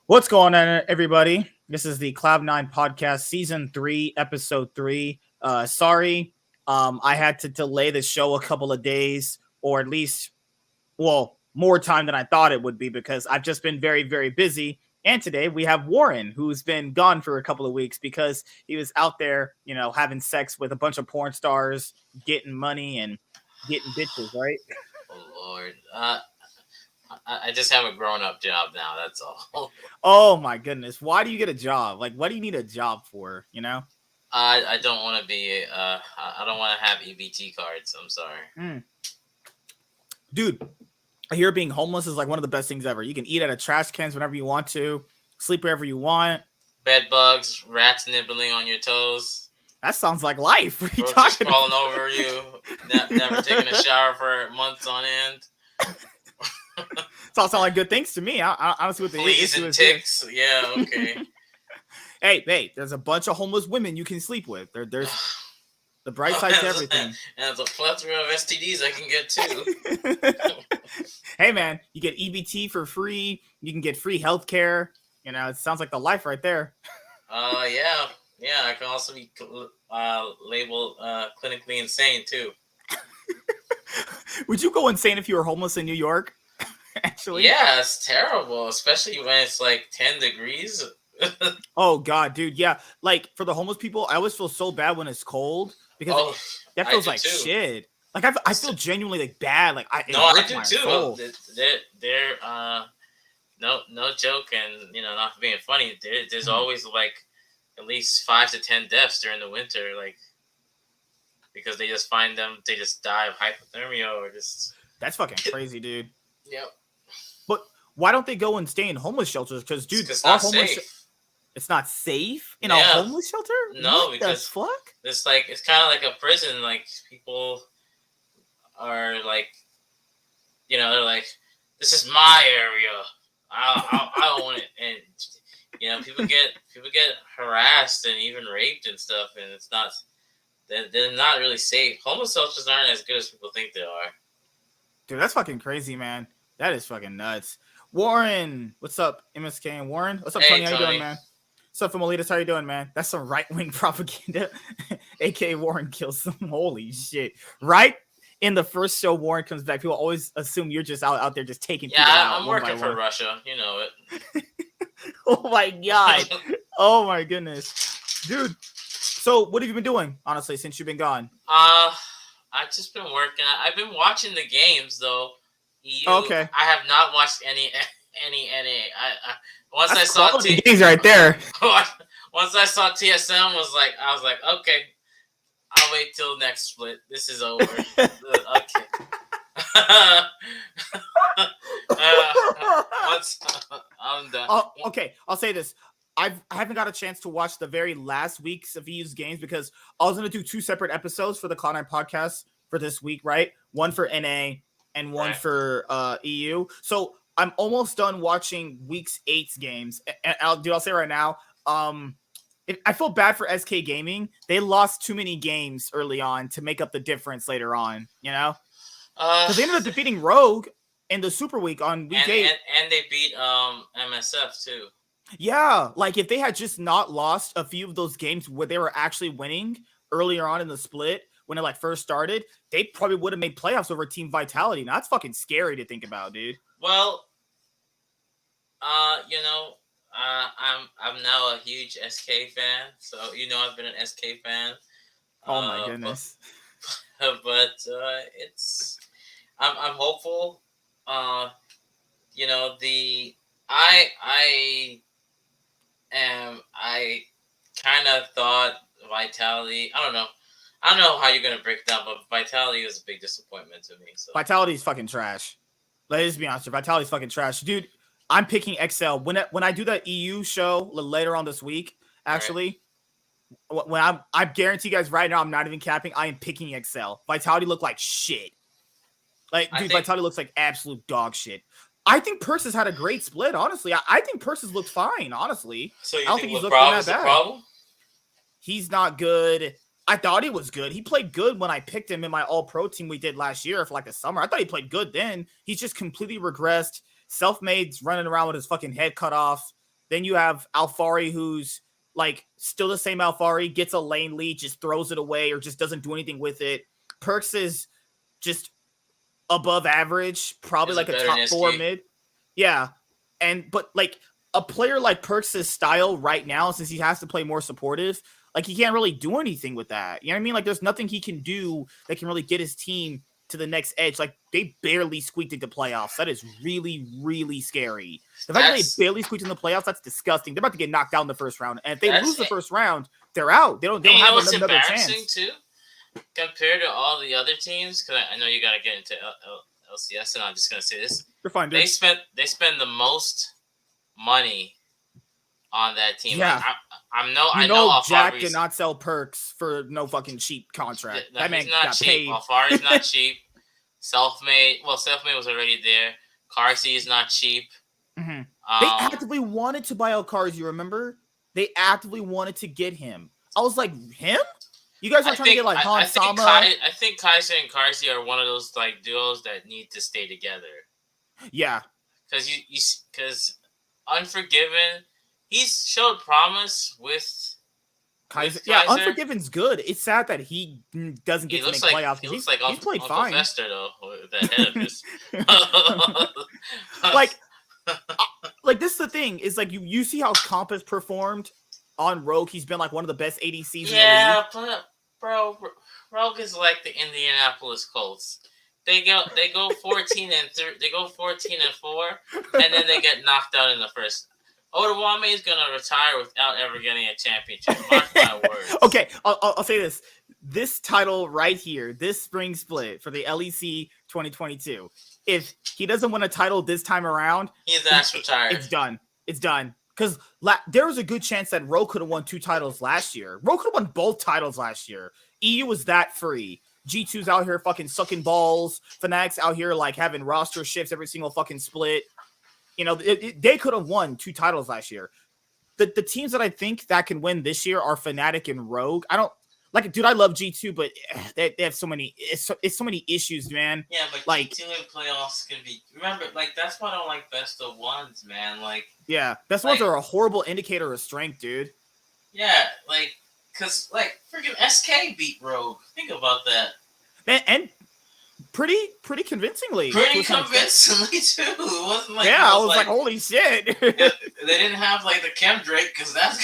What's going on, everybody? This is the Cloud9 podcast, season 3, episode 3. Sorry, I had to delay the show a couple of days, or at least, more time than I thought it would be because I've just been very, very busy. And today we have Warren, who's been gone for a couple of weeks because he was out there, having sex with a bunch of porn stars, getting money and getting bitches, right? Oh Lord, I just have a grown-up job now. That's all. Oh my goodness. Why do you get a job? Like, what do you need a job for, I don't want to be. I don't want to have EBT cards. I'm sorry. Dude, I hear being homeless is like one of the best things ever. You can eat out of trash cans whenever you want to, sleep wherever you want. Bed bugs, rats nibbling on your toes. That sounds like life. What are you Roaches talking crawling about? over you. Never taking a shower for months on end. It all sound like good things to me. I don't see what the Fleas issue and is here. ticks. Yeah, okay. Hey, there's a bunch of homeless women you can sleep with. There's the bright side to everything. And there's a plethora of STDs I can get too. Hey, man, you get EBT for free. You can get free healthcare. It sounds like the life right there. Yeah. I can also be labeled clinically insane too. Would you go insane if you were homeless in New York? Actually, yeah, it's terrible, especially when it's like 10 degrees. Oh God, dude, yeah. Like for the homeless people, I always feel so bad when it's cold because that feels like too. Shit. Like I feel genuinely like bad. Like I do too. They're no joke, and not being funny. There's always like at least 5 to 10 deaths during the winter, like because they just die of hypothermia or just. That's fucking crazy, dude. Yep. But why don't they go and stay in homeless shelters? Because, dude, it's not safe. It's not safe in a homeless shelter? No, what because the fuck? It's kind of like a prison. Like people are like, they're like, this is my area. I own it, and people get harassed and even raped and stuff, and it's not. They're not really safe. Homeless shelters aren't as good as people think they are. Dude, that's fucking crazy, man. That is fucking nuts. Warren, what's up, MSK and Warren? What's up, Hey, Tony? How you doing, man? What's up, Famolitas? How you doing, man? That's some right-wing propaganda. A.K.A. Warren kills them. Holy shit. Right in the first show Warren comes back, people always assume you're just out there just taking people out. Yeah, I'm working for Russia. You know it. Oh, my God. Oh, my goodness. Dude, so what have you been doing, honestly, since you've been gone? I've just been working. I've been watching the games though. Okay. I have not watched any. Once I saw games right there. Once I saw TSM, I was like, okay, I'll wait till next split. This is over. Okay. Once I'm done. Okay, I'll say this. I haven't got a chance to watch the very last weeks of EU's games because I was going to do 2 separate episodes for the Cloud9 podcast for this week, right? One for NA and one for EU. So I'm almost done watching week's 8's games. And I'll say right now, I feel bad for SK Gaming. They lost too many games early on to make up the difference later on, Because they ended up defeating Rogue in the Super Week on week 8. And they beat MSF too. Yeah, like if they had just not lost a few of those games where they were actually winning earlier on in the split when it first started, they probably would have made playoffs over Team Vitality. Now, that's fucking scary to think about, dude. Well, I'm now a huge SK fan, so I've been an SK fan. Oh my goodness. But it's I'm hopeful. I kind of thought Vitality. I don't know how you're gonna break it down, but Vitality was a big disappointment to me. So Vitality's fucking trash. Let's be honest. Vitality's fucking trash, dude. I'm picking XL when I do that EU show later on this week. Actually, when I guarantee you guys right now, I'm not even capping. I am picking XL. Vitality look like shit. Vitality looks like absolute dog shit. I think Persis had a great split, honestly. I think Persis looked fine, honestly. So I don't think he's looking that bad. Problem? He's not good. I thought he was good. He played good when I picked him in my all-pro team we did last year for the summer. I thought he played good then. He's just completely regressed. Self-made's running around with his fucking head cut off. Then you have Alfari, who's like still the same Alfari, gets a lane lead, just throws it away or just doesn't do anything with it. Perks is just above average, probably like a top 4 mid. Yeah. But like a player like Perks' style right now, since he has to play more supportive, like he can't really do anything with that. You know what I mean? Like there's nothing he can do that can really get his team to the next edge. Like they barely squeaked into playoffs. That is really, really scary. The fact that they barely squeaked in the playoffs, that's disgusting. They're about to get knocked out in the first round. And if they lose the first round, they're out. They don't have another chance. Too? Compared to all the other teams, because I know you got to get into LCS, and I'm just gonna say this: you're fine, dude. They spend the most money on that team. Yeah, like, I know Jack did not sell Perks for no fucking cheap contract. That man got paid. Alfari's not cheap. Selfmade was already there. Carsey is not cheap. Mm-hmm. They actively wanted to buy Alcarzy. You remember? They actively wanted to get him. I was like, him? You guys are trying to get like Han Sama. I think Kaiser and Carsey are one of those like duos that need to stay together. Yeah, because Unforgiven, he's showed promise with Kaiser. Yeah, Unforgiven's good. It's sad that he doesn't get to make playoffs. He looks like he's played Uncle fine. Fester though, with the head of his. like this is the thing is like you see how Compass performed on Rogue. He's been like one of the best ADCs. Yeah, but bro, Rogue is like the Indianapolis Colts. They go 14 and 3. They go 14 and 4, and then they get knocked out in the first. Odawane is gonna retire without ever getting a championship. Mark my words. Okay, I'll say this. This title right here, this spring split for the LEC 2022. If he doesn't win a title this time around, he's ass retired. It's done. It's done. Because there was a good chance that Ro could have won 2 titles last year. Ro could have won both titles last year. EU was that free. G2's out here fucking sucking balls. Fnatic's out here like having roster shifts every single fucking split. You know, they could have won 2 titles last year. The teams that I think that can win this year are Fnatic and Rogue. I don't like, dude. I love G2, but they have so many. It's so many issues, man. Yeah, but like G2 in playoffs can be. Remember, like that's why I don't like best of ones, man. Like yeah, best of ones are a horrible indicator of strength, dude. Yeah, like because like freaking SK beat Rogue. Think about that. And pretty convincingly. Pretty convincingly too. It wasn't like I was like, holy shit. They didn't have like the Chem Drake because that's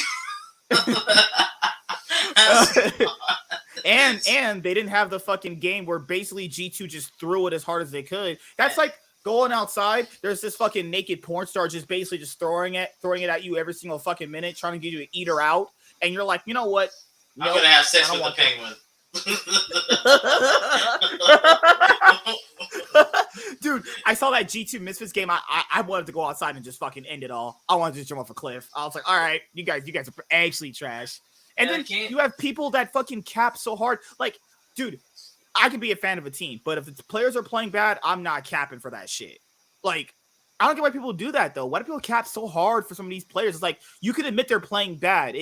and they didn't have the fucking game where basically G2 just threw it as hard as they could. That's like going outside. There's this fucking naked porn star just basically just throwing it at you every single fucking minute, trying to get you to eat her out, and you're like, you know what? I'm gonna have sex with the penguin. Dude, I saw that G2 Misfits game. I wanted to go outside and just fucking end it all. I wanted to just jump off a cliff. I was like, all right, you guys are actually trash. And then you have people that fucking cap so hard. Like, dude, I can be a fan of a team, but if the players are playing bad, I'm not capping for that shit. Like, I don't get why people do that though. Why do people cap so hard for some of these players? It's like you can admit they're playing bad.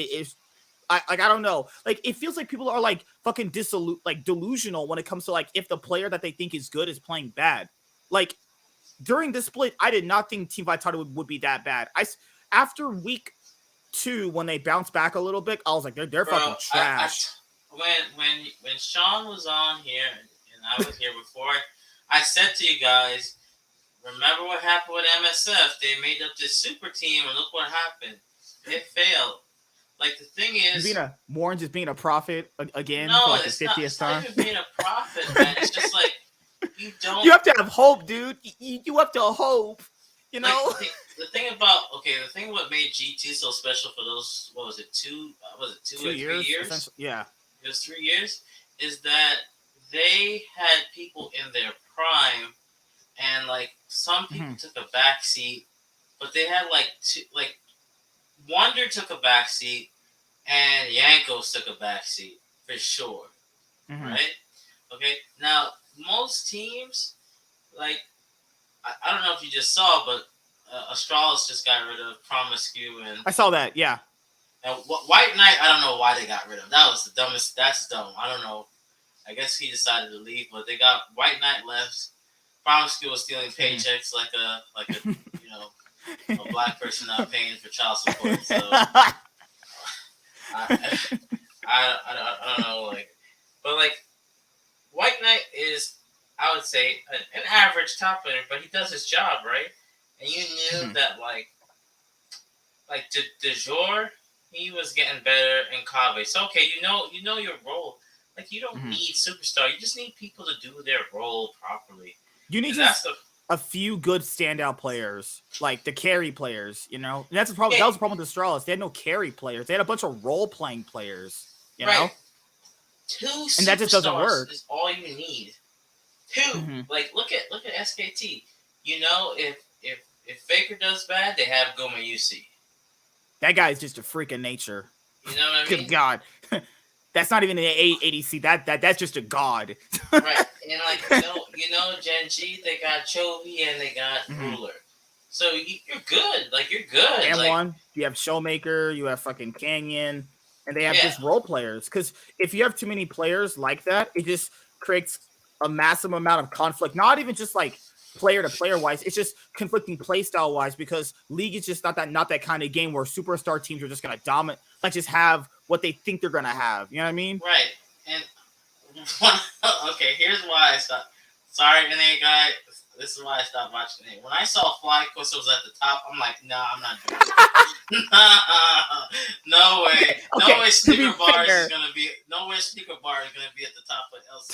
I don't know. Like, it feels like people are like fucking delusional when it comes to like if the player that they think is good is playing bad. Like during this split, I did not think Team Vitality would be that bad. After week 2, when they bounced back a little bit, I was like, they're fucking trash. When Sean was on here and I was here before, I said to you guys, remember what happened with MSF? They made up this super team, and look what happened. It failed. Like, the thing is... Warren just being a prophet again for like the 50th time? No, it's not even being a prophet, man. It's just like, you don't... You have to have hope, dude. You have to hope, you know? Like, the thing what made G2 so special for those, what was it, 2 or 3 years? Yeah. It was 3 years, is that they had people in their prime, and, like, some people took a backseat, but they had, like, Wonder took a backseat, and Yankos took a backseat for sure, right? Okay, now most teams, like I don't know if you just saw, but Astralis just got rid of Promiscu, and I saw that, yeah. And White Knight, I don't know why they got rid of. That was the dumbest. That's dumb. I don't know. I guess he decided to leave, but they got White Knight left. Promiscu was stealing paychecks like a a black person not paying for child support. So I, I don't know, like, but like White Knight is, I would say, an average top laner, but he does his job right. And you knew that like de jour, he was getting better in Kave. So okay, you know your role. Like you don't need superstar. You just need people to do their role properly. You need just a few good standout players, like the carry players. You know, and that's the problem. Yeah. That was the problem with Astralis. They had no carry players. They had a bunch of role playing players. You know, 2 and that just doesn't work. Is all you need. 2. Like look at SKT. You know, if Faker does bad, they have Goma UC. That guy is just a freak of nature. You know what I mean? Good God. That's not even an ADC. That's just a god. Right. And like you know Gen G, they got Chovy and they got Ruler. So you're good. Like you're good. And like, one, you have Showmaker, you have fucking Canyon, and they have just role players. Because if you have too many players like that, it just creates a massive amount of conflict. Not even just like player to player wise, it's just conflicting play style wise, because League is just not that kind of game where superstar teams are just gonna dominate, like just have what they think they're gonna have. You know what I mean? Right. And okay, here's why I stopped. Sorry, NA guy. This is why I stopped watching it. When I saw FlyQuest was at the top, I'm like, nah, I'm not doing it. No way. Okay, no way Sneaker Bar is gonna be at the top of LC.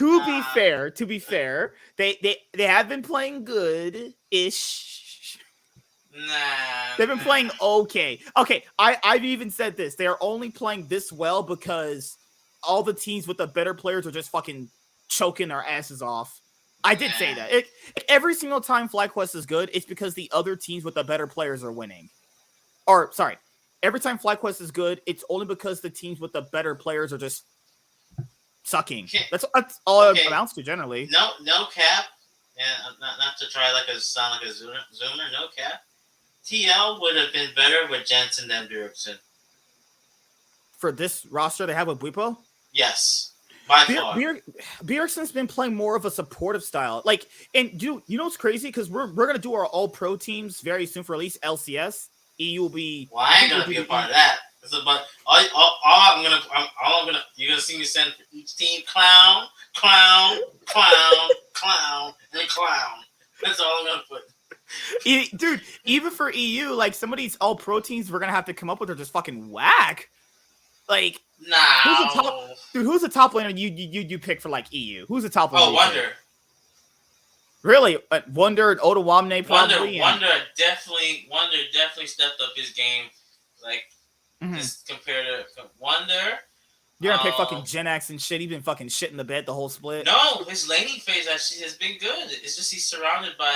To be fair, they have been playing good-ish. Nah. They've been playing okay. Okay, I've even said this. They are only playing this well because all the teams with the better players are just fucking choking their asses off. I did say that. Every single time FlyQuest is good, it's because the other teams with the better players are winning. Or, sorry, every time FlyQuest is good, it's only because the teams with the better players are just sucking. That's all it amounts to generally. No cap. And not to try sound like a zoomer. No cap. TL would have been better with Jensen than Bjergsen. For this roster they have with Bwipo? Yes. By far. Bjergsen's been playing more of a supportive style. Like, and you know what's crazy? Because we're gonna do our all pro teams very soon for at least LCS. EU will be. Well, I ain't gonna be a part of that. But you're gonna see me send for each team clown, and clown. That's all I'm gonna put. Dude, even for EU, like some of these all pro teams we're gonna have to come up with are just fucking whack. Like, nah, who's the top laner you pick for like EU? Who's the top laner? Oh, Wonder. Really? Wonder and Otawamne probably. Wonder definitely stepped up his game. Like, just compared to Wonder. You're gonna pick fucking Genax and shit. He's been fucking shit in the bed the whole split. No, his laning phase actually has been good. It's just he's surrounded by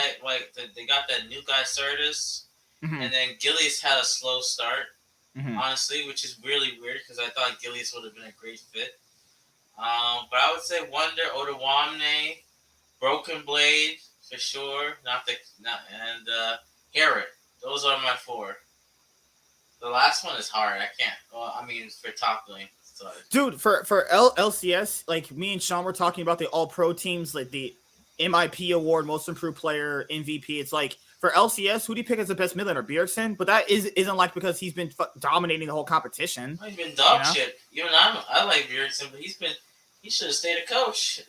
they got that new guy Certus, and then Gillies had a slow start. Honestly, which is really weird because I thought Gillies would have been a great fit. But I would say Wonder, Otawamne, Broken Blade for sure. And Herod. Those are my 4. The last one is hard. I can't. Well, I mean, for top lane. Sorry. Dude, for LCS, like me and Sean were talking about the all pro teams, like the MIP award, most improved player, MVP. It's like for LCS, who do you pick as the best mid laner? Bjergsen? But that isn't like because he's been dominating the whole competition. He's been dog shit. Even I like Bjergsen, but he should have stayed a coach.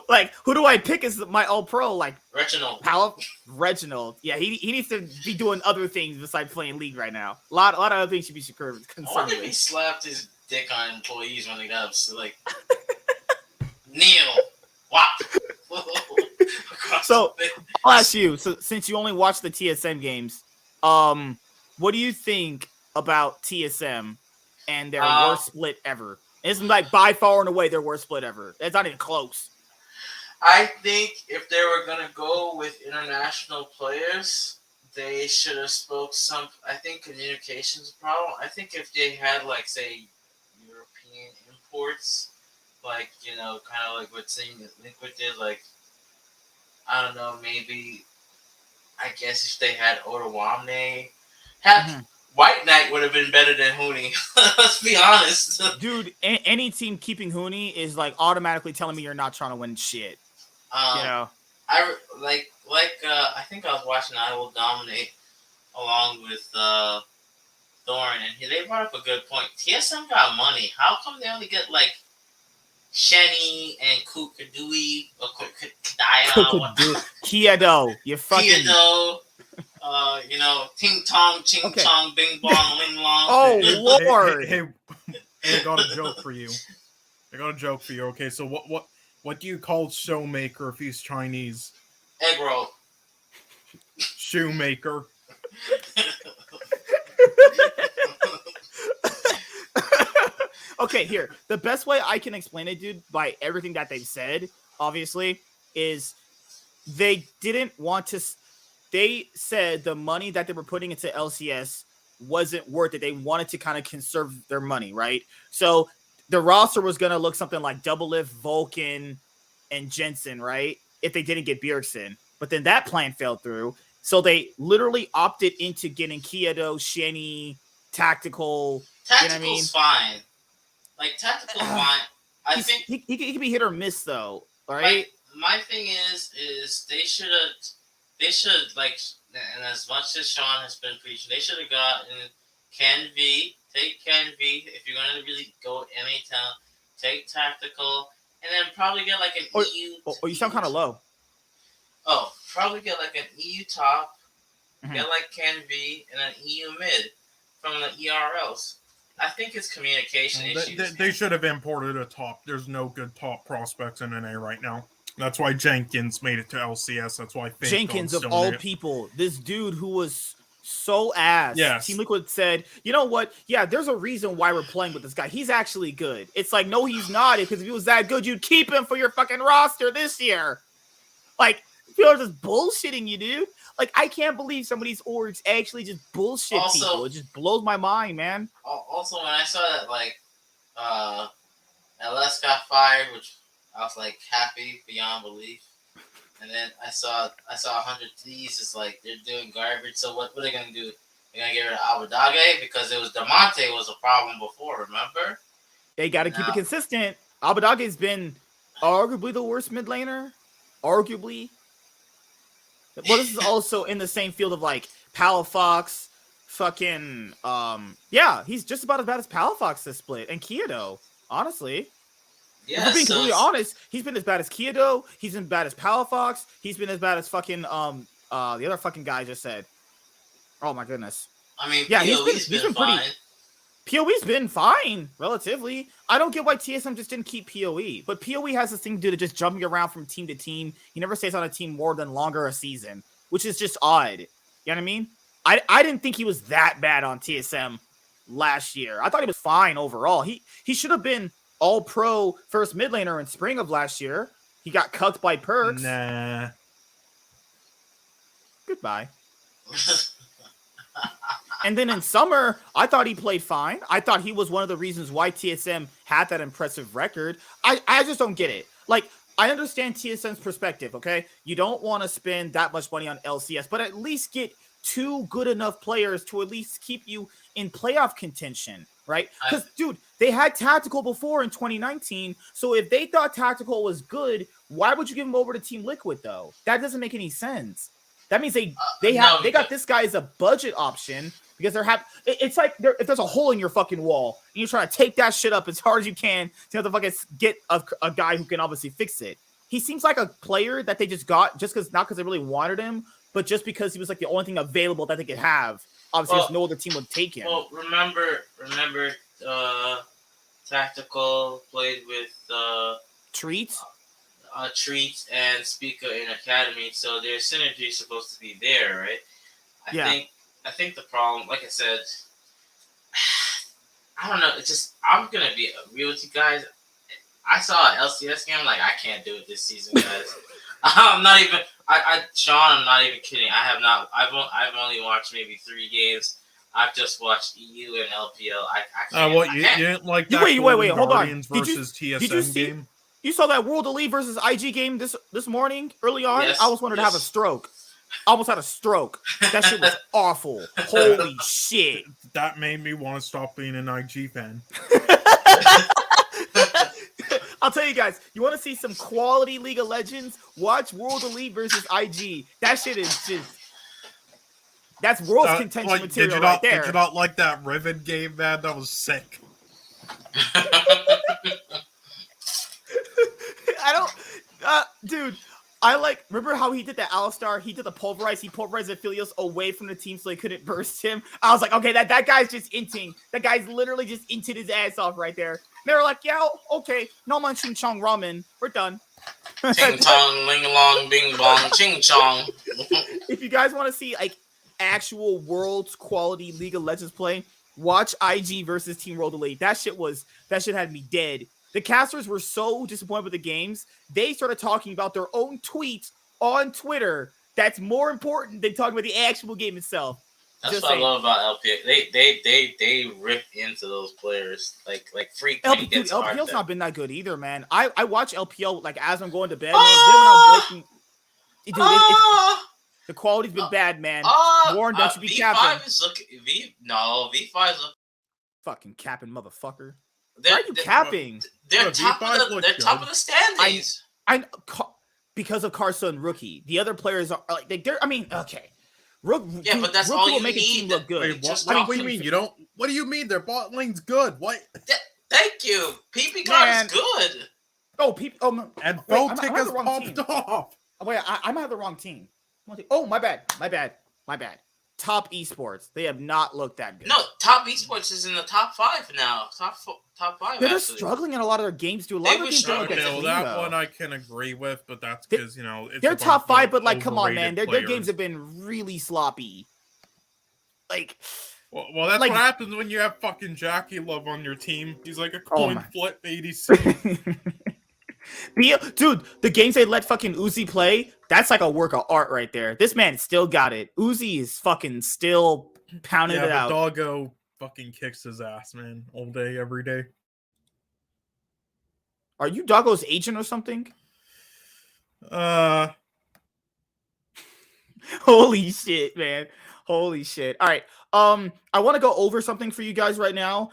Like, who do I pick as my all pro? Like Reginald. Yeah, he needs to be doing other things besides playing League right now. A lot of other things should be concerned with. I wonder if he slapped his dick on employees when they got up. So like, Neil, wow. So I'll ask you. So since you only watch the TSM games, what do you think about TSM and their worst split ever? It's like by far and away their worst split ever. It's not even close. I think if they were gonna go with international players, they should have spoke some. I think communication's a problem. I think if they had like say European imports, like kind of like what Liquid did, like I don't know, maybe I guess if they had Otawamne, White Knight would have been better than Huni. Let's be honest. Dude, any team keeping Huni is like automatically telling me you're not trying to win shit. I I think I was watching I Will Dominate along with Thorn, and they brought up a good point. TSM got money. How come they only get like Shenny and Kukadui or Kudaya? Kiedo, you fucking Kiedo. Ting Tong, Ching Chong, Bing Bong, Ling Long. Oh Lord! Hey, I got a joke for you. Okay, so what do you call Showmaker if he's Chinese? Egg roll. Shoemaker. Okay, here. The best way I can explain it, dude, by everything that they've said, obviously, is they didn't want to. They said the money that they were putting into LCS wasn't worth it. They wanted to kind of conserve their money, right? So the roster was going to look something like Doublelift, Vulcan, and Jensen, right? If they didn't get Bjergsen. But then that plan fell through. So they literally opted into getting Kiedo, Shenny, Tactical. Tactical's you know what I mean? Fine. Like, Tactical's fine. I think he can be hit or miss, though. All right? Like, my thing is they should, like, and as much as Sean has been preaching, they should have gotten Ken V. Take Ken V. If you're going to really go any town, take Tactical, and then probably get, like, an EU. Oh, you sound kind of low. Oh, probably get, like, an EU top, get, like, Ken V, and an EU mid from the ERLs. I think it's communication issues. They should have imported a top. There's no good top prospects in NA right now. That's why Jenkins made it to LCS. That's why Jenkins, of all people, this dude who was so ass. Yes. Team Liquid said, you know what? Yeah, there's a reason why we're playing with this guy. He's actually good. It's like, no, he's not. Because if he was that good, you'd keep him for your fucking roster this year. Like, people are just bullshitting you, dude. Like, I can't believe some of these orgs actually just bullshit people. It just blows my mind, man. Also, when I saw that, like, LS got fired, which I was, like, happy beyond belief. And then I saw 100 Thieves. It's like, they're doing garbage. So what are they going to do? They're going to get rid of Abadage? Because it was DeMonte was a problem before, remember? They got to keep it consistent. Abadage's been arguably the worst mid laner. Arguably. Well, this is also in the same field of like Palafox, fucking yeah, he's just about as bad as Palafox this split and Kiedo, honestly. Yeah, if being completely honest, he's been as bad as Kiedo, he's been as bad as Palafox, he's been as bad as fucking the other fucking guy just said. Oh my goodness. I mean, yeah, he's been fine. PoE's been fine, relatively. I don't get why TSM just didn't keep PoE. But PoE has this thing to do to just jumping around from team to team. He never stays on a team more than longer a season, which is just odd. You know what I mean? I didn't think he was that bad on TSM last year. I thought he was fine overall. He should have been all-pro first mid laner in spring of last year. He got cucked by Perks. Nah. Goodbye. And then in summer, I thought he played fine. I thought he was one of the reasons why TSM had that impressive record. I just don't get it. Like, I understand TSM's perspective, okay? You don't want to spend that much money on LCS, but at least get two good enough players to at least keep you in playoff contention, right? Because, dude, they had Tactical before in 2019, so if they thought Tactical was good, why would you give him over to Team Liquid, though? That doesn't make any sense. That means they got this guy as a budget option because it's like if there's a hole in your fucking wall and you're trying to take that shit up as hard as you can to have to fucking get a guy who can obviously fix it. He seems like a player that they just got just because not because they really wanted him, but just because he was like the only thing available that they could have. Obviously, no other team would take him. Well, remember, Tactical played with Treats. Treats and Speaker in Academy, so their synergy is supposed to be there, right? I think the problem, like I said, I don't know. It's just I'm gonna be real with you guys. I saw an LCS game, like I can't do it this season, guys. I'm not even. Sean, I'm not even kidding. I have not. I've only watched maybe 3 games. I've just watched EU and LPL. I can't. You didn't like that? Wait, hold on. Versus TSM game. You saw that World Elite versus IG game this morning, early on? Yes, I almost wanted to have a stroke. I almost had a stroke. That shit was awful. Holy shit. That made me want to stop being an IG fan. I'll tell you guys, you want to see some quality League of Legends? Watch World Elite versus IG. That shit is just... That's world's contention material right there. Did you not like that Riven game, man? That was sick. I don't... dude, remember how he did the Alistar? He did the Pulverize. He pulverized Aphelios away from the team so they couldn't burst him. I was like, okay, that guy's just inting. That guy's literally just inted his ass off right there. They were like, yeah, okay, no man ching chong ramen. We're done. Ting tong, ling long, bing bong, ching chong. If you guys want to see like actual world's quality League of Legends play, watch IG versus Team World Elite. That shit had me dead. The casters were so disappointed with the games, they started talking about their own tweets on Twitter. That's more important than talking about the actual game itself. That's what I love about LPL. They rip into those players like freaking. LPL's not been that good either, man. I watch LPL like as I'm going to bed. The quality's been bad, man. Warren, don't you be capping. V5 is fucking capping, motherfucker. Why are you capping? They're top of the standings. Because of Karsa and Rookie. The other players are like they're. I mean, okay. But that's Rookie all will you make need. a team look good. Wait, what do you mean? You don't? What do you mean? Their bot lane's good. What? Thank you. PP God is good. Oh, PP. Oh, and Voltic has popped off. Wait, I might have the wrong team. Oh, my bad. Top esports. They have not looked that good. No, top esports is in the top 5 now. Top 5. They're just struggling in a lot of their games. A lot of their games don't get clean, that one I can agree with, but that's because they're top 5. But like, come on, man, their games have been really sloppy. Like, well, that's what happens when you have fucking Jackie Love on your team. He's like a coin flip 86. Dude, the games they let fucking Uzi play, that's like a work of art right there. This man still got it. Uzi is fucking still pounding it out. Doggo fucking kicks his ass, man, all day, every day. Are you Doggo's agent or something? Holy shit, man. Holy shit. All right. I want to go over something for you guys right now.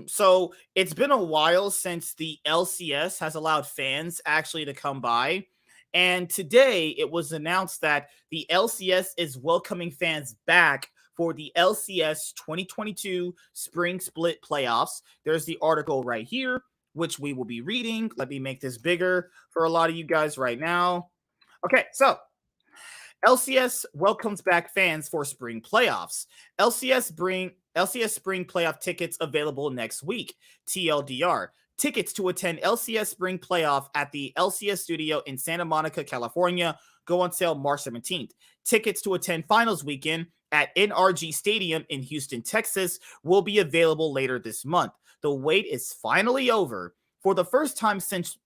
So it's been a while since the LCS has allowed fans actually to come by. And today it was announced that the LCS is welcoming fans back for the LCS 2022 Spring Split Playoffs. There's the article right here, which we will be reading. Let me make this bigger for a lot of you guys right now. Okay, so LCS welcomes back fans for spring playoffs. LCS Spring Playoff tickets available next week. TLDR. Tickets to attend LCS Spring Playoff at the LCS Studio in Santa Monica, California go on sale March 17th. Tickets to attend Finals Weekend at NRG Stadium in Houston, Texas will be available later this month. The wait is finally over. For the first time since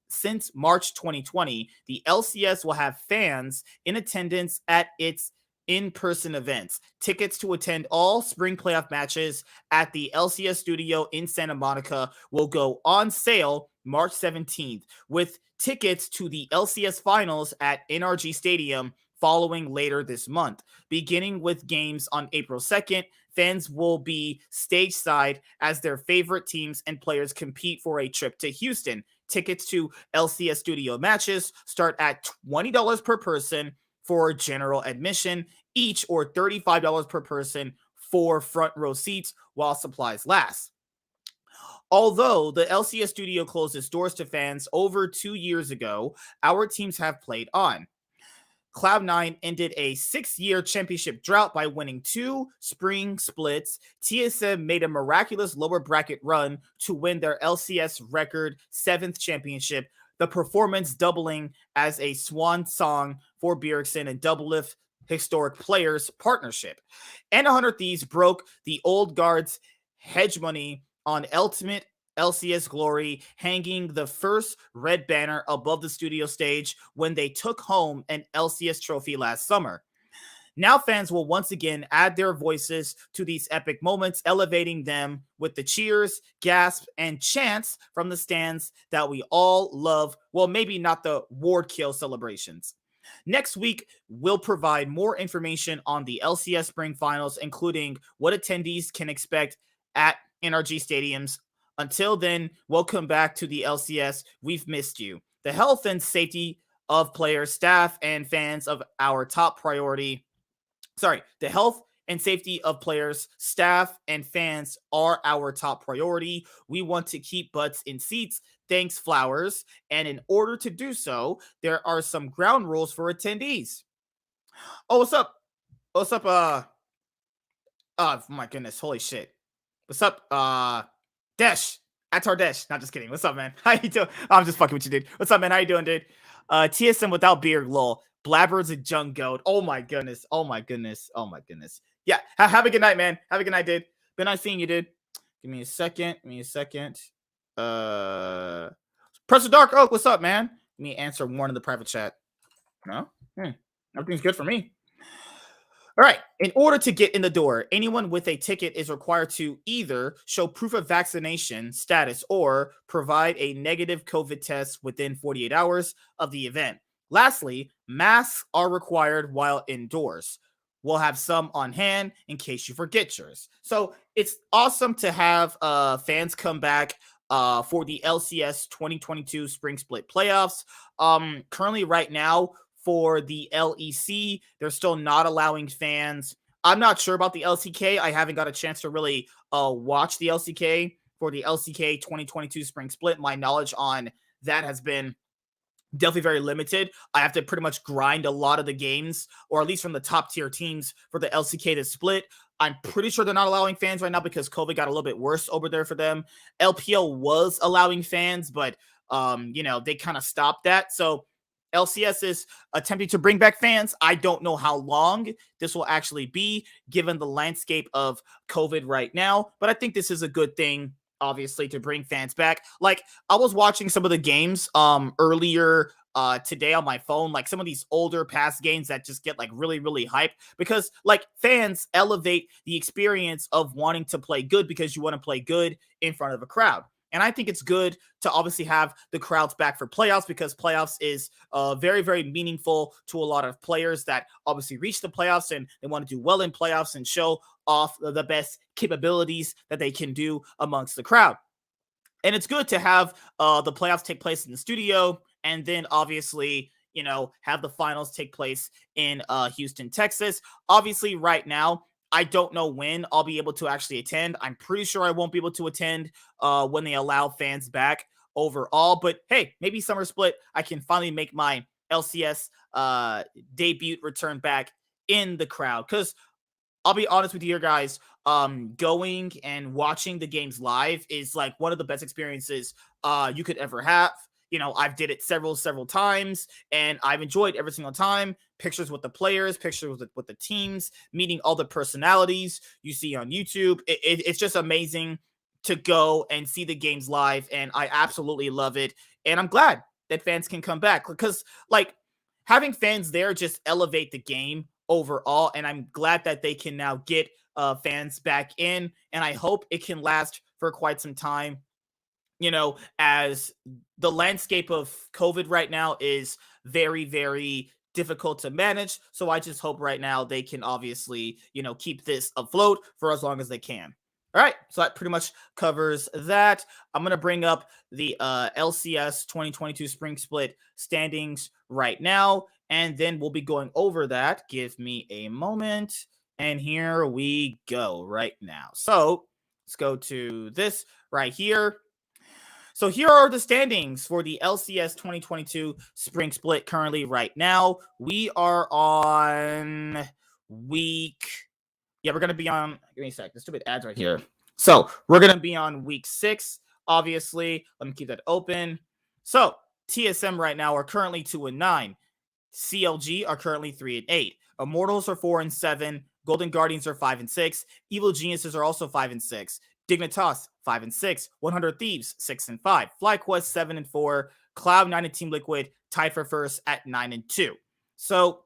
March 2020, the LCS will have fans in attendance at its in-person events. Tickets to attend all spring playoff matches at the LCS Studio in Santa Monica will go on sale March 17th, with tickets to the LCS Finals at NRG Stadium following later this month. Beginning with games on April 2nd, fans will be stage side as their favorite teams and players compete for a trip to Houston. Tickets to LCS Studio matches start at $20 per person for general admission, each, or $35 per person for front row seats while supplies last. Although the LCS Studio closed its doors to fans over 2 years ago, our teams have played on. Cloud9 ended a 6-year championship drought by winning 2 spring splits. TSM made a miraculous lower bracket run to win their LCS record 7th championship, the performance doubling as a swan song for Bjergsen and Doublelift historic players partnership. And 100 Thieves broke the old guard's hegemony on Ultimate LCS glory, hanging the first red banner above the studio stage when they took home an LCS trophy last summer. Now fans will once again add their voices to these epic moments, elevating them with the cheers, gasps, and chants from the stands that we all love. Well, maybe not the ward kill celebrations. Next week, we'll provide more information on the LCS Spring Finals, including what attendees can expect at NRG stadiums Until then, welcome back to the LCS. We've missed you. The health and safety of players, staff, and fans of our top priority. The health and safety of players, staff, and fans are our top priority. We want to keep butts in seats. Thanks, Flowers. And in order to do so, there are some ground rules for attendees. Oh, what's up? What's up? Oh my goodness, holy shit. What's up? Desh. Atar Desh. Not just kidding. What's up, man? How you doing? I'm just fucking with you, dude. What's up, man? How you doing, dude? TSM without beard, lol. Blabber's a junk goat. Oh my goodness. Oh my goodness. Oh my goodness. Yeah. Have a good night, man. Have a good night, dude. Been nice seeing you, dude. Give me a second. Press the Dark Oak. What's up, man? Let me answer one in the private chat. No? Everything's good for me. All right. In order to get in the door, anyone with a ticket is required to either show proof of vaccination status or provide a negative COVID test within 48 hours of the event. Lastly, masks are required while indoors. We'll have some on hand in case you forget yours. So it's awesome to have fans come back for the LCS 2022 Spring Split Playoffs. Currently, right now, for the LEC, they're still not allowing fans. I'm not sure about the LCK. I haven't got a chance to really watch the LCK for the LCK 2022 Spring Split. My knowledge on that has been definitely very limited. I have to pretty much grind a lot of the games, or at least from the top tier teams, for the LCK to split. I'm pretty sure they're not allowing fans right now because COVID got a little bit worse over there for them. LPL was allowing fans, but they kind of stopped that. So LCS is attempting to bring back fans. I don't know how long this will actually be, given the landscape of COVID right now, but I think this is a good thing, obviously, to bring fans back. Like, I was watching some of the games earlier today on my phone, like some of these older past games that just get like really, really hyped because like fans elevate the experience of wanting to play good because you want to play good in front of a crowd. And I think it's good to obviously have the crowds back for playoffs because playoffs is very, very meaningful to a lot of players that obviously reach the playoffs and they want to do well in playoffs and show off the best capabilities that they can do amongst the crowd. And it's good to have the playoffs take place in the studio and then obviously, have the finals take place in Houston, Texas. Obviously, right now, I don't know when I'll be able to actually attend. I'm pretty sure I won't be able to attend when they allow fans back overall. But hey, maybe Summer Split, I can finally make my LCS debut return back in the crowd. Because I'll be honest with you here, guys, going and watching the games live is like one of the best experiences you could ever have. I've did it several times, and I've enjoyed every single time. Pictures with the players, pictures with the teams, meeting all the personalities you see on YouTube. It's just amazing to go and see the games live, and I absolutely love it. And I'm glad that fans can come back because, like, having fans there just elevate the game overall, and I'm glad that they can now get fans back in, and I hope it can last for quite some time. As the landscape of COVID right now is very, very difficult to manage. So I just hope right now they can obviously, keep this afloat for as long as they can. All right. So that pretty much covers that. I'm going to bring up the LCS 2022 Spring Split standings right now, and then we'll be going over that. Give me a moment. And here we go right now. So let's go to this right here. So here are the standings for the LCS 2022 Spring Split currently right now. We are on week... Yeah, we're going to be on... Give me a sec. There's stupid ads right here. So we're going to be on week 6, obviously. Let me keep that open. So TSM right now are currently 2-9. CLG are currently 3-8. Immortals are 4-7. Golden Guardians are 5-6. Evil Geniuses are also 5-6. Dignitas 5-6, 100 Thieves 6-5, FlyQuest 7-4, Cloud9 and Team Liquid tied for first at 9-2. So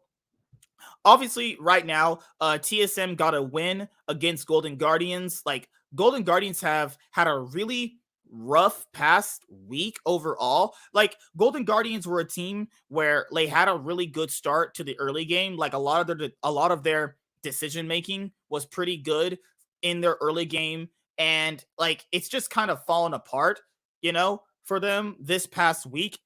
obviously right now, TSM got a win against Golden Guardians. Like, Golden Guardians have had a really rough past week overall. Like, Golden Guardians were a team where they had a really good start to the early game. Like, a lot of their decision making was pretty good in their early game. and like it's just kind of fallen apart, for them this past week.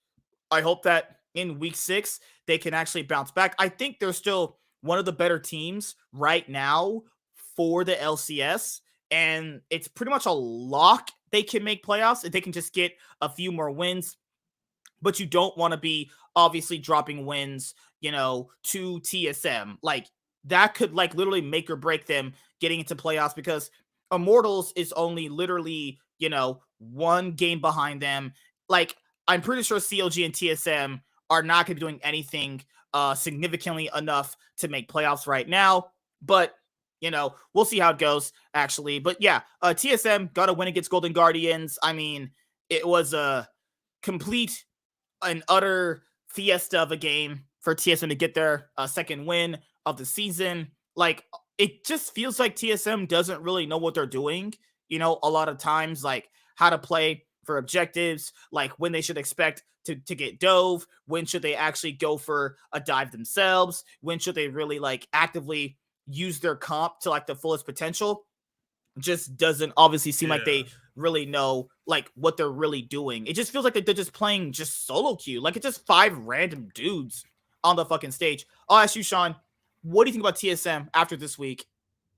I hope that in week 6 they can actually bounce back. I think they're still one of the better teams right now for the LCS, and it's pretty much a lock they can make playoffs if they can just get a few more wins. But you don't want to be obviously dropping wins, to TSM. Like that could like literally make or break them getting into playoffs, because Immortals is only literally, one game behind them. Like I'm pretty sure CLG and TSM are not going to be doing anything significantly enough to make playoffs right now. But, we'll see how it goes, actually. But yeah, TSM got a win against Golden Guardians. I mean, it was a complete and utter fiesta of a game for TSM to get their second win of the season. Like, it just feels like TSM doesn't really know what they're doing, a lot of times, like how to play for objectives, like when they should expect to get dove, when should they actually go for a dive themselves, when should they really like actively use their comp to like the fullest potential. Just doesn't obviously seem like they really know like what they're really doing. It just feels like they're just playing just solo queue. Like it's just 5 random dudes on the fucking stage. I'll ask you, Sean, what do you think about TSM after this week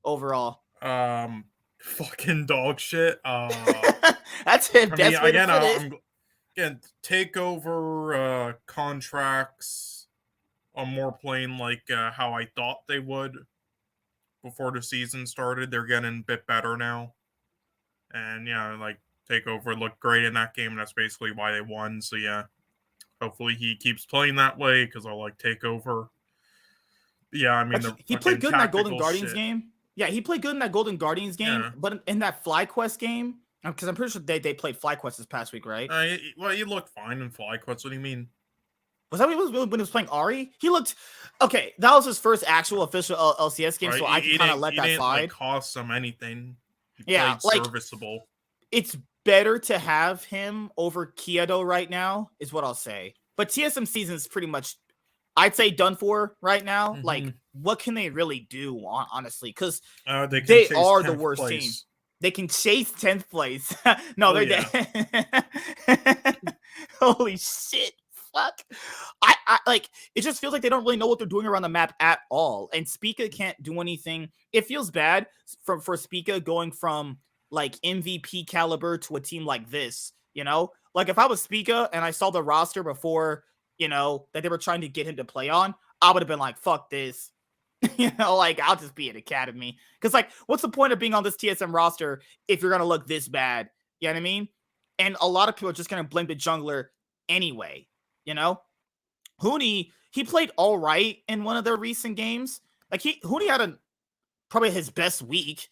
overall? Fucking dog shit. That's it. Best way to put it. Again, takeover contracts are more playing like how I thought they would before the season started. They're getting a bit better now. And yeah, like takeover looked great in that game, and that's basically why they won. So yeah, hopefully he keeps playing that way because I like takeover. Yeah, I mean, he played good in that Golden Guardians shit. game. Yeah, he played good in that Golden Guardians game, Yeah. But in that FlyQuest game, because I'm pretty sure they played FlyQuest this past week, right? Well, he looked fine in FlyQuest. What do you mean? Was that when he was playing Ari? He looked okay. That was his first actual official LCS game, so I can kind of let that slide. Like, cost him anything. He played serviceable. It's better to have him over Kiedo right now, is what I'll say. But TSM season is pretty much, I'd say, done for right now. Mm-hmm. Like, what can they really do, honestly? Because they are the worst team. They can chase 10th place. No, they're dead. Holy shit. Fuck. I like, it just feels like they don't really know what they're doing around the map at all. And Spica can't do anything. It feels bad for Spica going from like MVP caliber to a team like this, Like if I was Spica and I saw the roster before, that they were trying to get him to play on, I would have been like, fuck this. Like I'll just be an academy. Because like, what's the point of being on this TSM roster if you're going to look this bad? You know what I mean? And a lot of people are just going to blame the jungler anyway. Huni, he played all right in one of their recent games. Like Huni had probably his best week,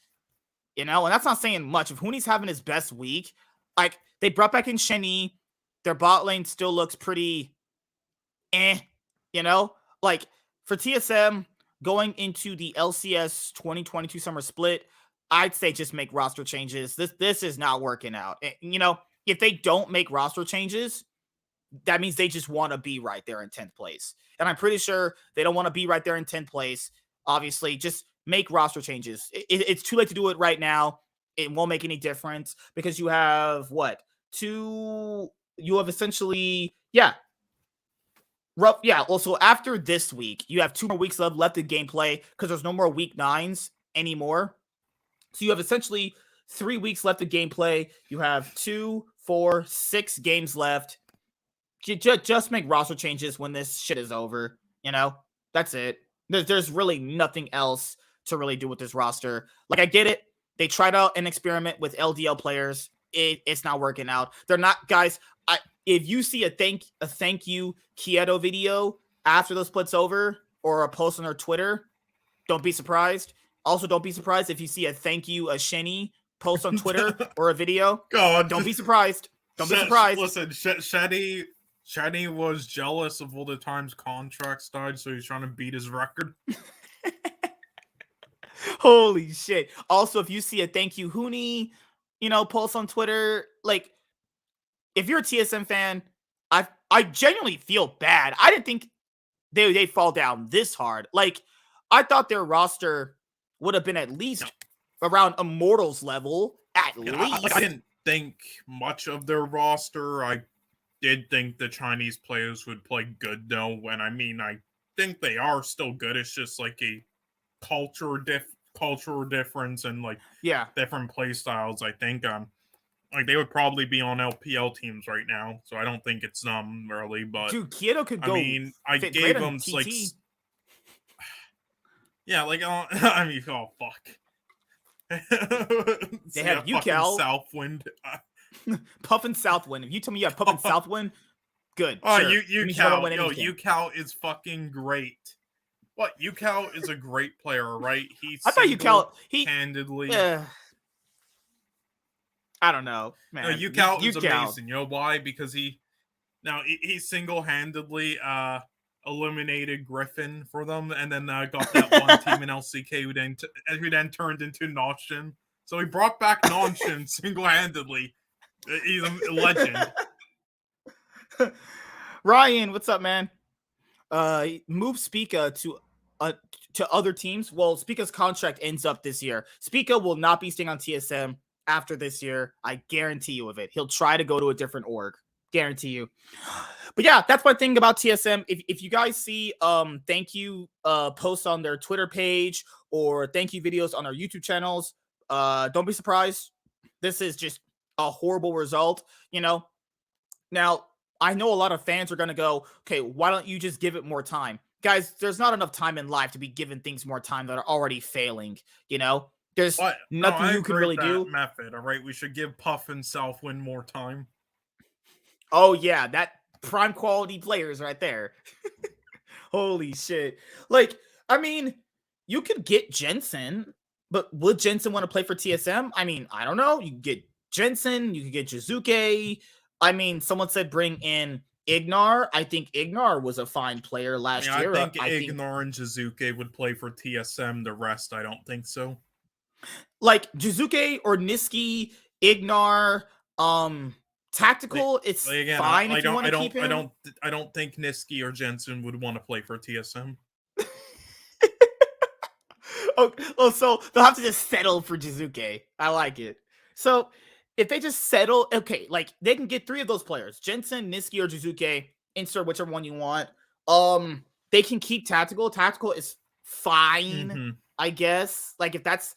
and that's not saying much. If Huni's having his best week, like they brought back in Shenny, their bot lane still looks pretty like for TSM going into the LCS 2022 summer split, I'd say just make roster changes. This is not working out. If they don't make roster changes, that means they just want to be right there in 10th place. And I'm pretty sure they don't want to be right there in 10th place. Obviously, just make roster changes. It's too late to do it right now. It won't make any difference because you have essentially, also after this week, you have 2 more weeks left in gameplay because there's no more week 9s anymore. So you have essentially 3 weeks left of gameplay. You have 2, 4, 6 games left. Just make roster changes when this shit is over. That's it. There's really nothing else to really do with this roster. Like, I get it. They tried out an experiment with LDL players. It's not working out. They're not, guys. If you see a thank you Kiedo video after the split's over or a post on their Twitter, don't be surprised. Also, don't be surprised if you see a thank you Shenny post on Twitter or a video. God, don't be surprised. Don't be surprised. Listen, Shenny was jealous of all the times contracts died, so he's trying to beat his record. Holy shit. Also, if you see a thank you Huni, post on Twitter, like, if you're a TSM fan, I genuinely feel bad. I didn't think they fall down this hard. Like, I thought their roster would have been at least around Immortals level, At least. I didn't think much of their roster. I did think the Chinese players would play good, though. And I mean, I think they are still good. It's just like a cultural difference and like different play styles. I think like they would probably be on LPL teams right now, so I don't think it's really. But dude, Kyoto could go. I mean, I fit gave great on them TT. like, yeah, like I mean, oh fuck. They have UCal. Southwind. Puffin Southwind. If you tell me you have Puffin Southwind, good. Oh, sure. UCal. Yo, UCal is fucking great. What? UCal is a great player, right? I thought UCal handedly. I don't know, man. No, UCal is amazing. You know why? Because he single-handedly eliminated Griffin for them, and then got that one team in LCK who then turned into Nonshin. So he brought back Nonshin single-handedly. He's a legend. Ryan, what's up, man? Move Spica to other teams. Well, Spica's contract ends up this year. Spica will not be staying on TSM after this year. I guarantee you of it. He'll try to go to a different org. Guarantee you. But yeah, that's my thing about TSM. If you guys see thank you posts on their Twitter page or thank you videos on their YouTube channels, don't be surprised. This is just a horrible result, you know. Now, I know a lot of fans are going to go, okay, why don't you just give it more time? Guys, there's not enough time in life to be giving things more time that are already failing, you know? There's nothing you can really do. Method, all right? We should give Puff and Southwind more time. Oh, yeah, that prime quality players right there. Holy shit. Like, I mean, you could get Jensen, but would Jensen want to play for TSM? I mean, I don't know. You could get Jensen, you could get Jizuke. I mean, someone said bring in Ignar. I think Ignar was a fine player last year. I think Ignar and Jizuke would play for TSM. The rest, I don't think so. Like Jizuke or Niski, Ignar, Tactical, it's fine if you want to keep him. I don't think Niski or Jensen would want to play for TSM. So they'll have to just settle for Jizuke. I like it. So if they just settle, okay, like they can get 3 of those players, Jensen, Niski, or Jizuke, insert whichever one you want. They can keep Tactical. Tactical is fine, I guess. Like if that's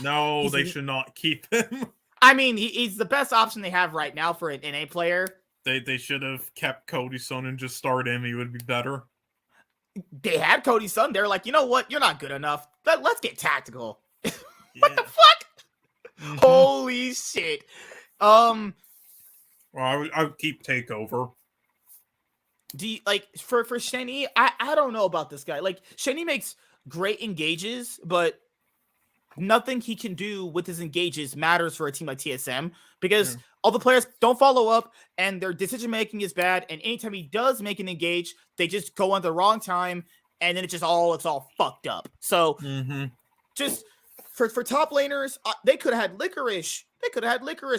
no, they should not keep him. I mean, he's the best option they have right now for an NA player. They should have kept Cody Sun and just started him. He would be better. They had Cody Sun. They're like, you know what? You're not good enough. Let's get Tactical. What the fuck? Holy shit. Well, I would keep Takeover. Do you, like for Shenny? I don't know about this guy. Like Shenny makes great engages, but nothing he can do with his engages matters for a team like TSM because all the players don't follow up and their decision making is bad. And anytime he does make an engage, they just go on the wrong time and then it's all fucked up. So just for top laners, they could have had Licorice.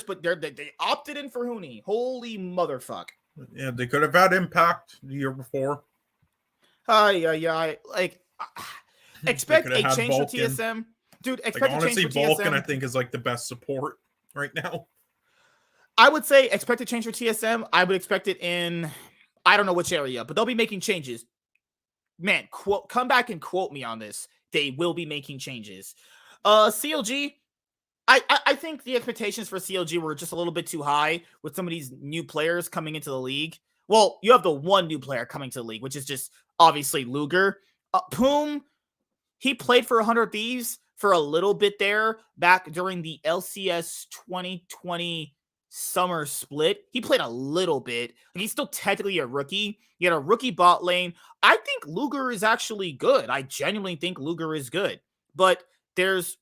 But they opted in for Huni. Holy motherfuck. Yeah, they could have had Impact the year before. Like expect a change for TSM. Dude, expect a change for TSM. Vulcan, I think, is like the best support right now. I would say expect a change for TSM. I would expect it in, I don't know which area, but they'll be making changes. Man, come back and quote me on this. They will be making changes. CLG, I think the expectations for CLG were just a little bit too high with some of these new players coming into the league. Well, you have the one new player coming to the league, which is just obviously Luger. Poom, he played for 100 Thieves for a little bit there back during the LCS 2020 summer split. He played a little bit. He's still technically a rookie. He had a rookie bot lane. I think Luger is actually good. I genuinely think Luger is good. But there's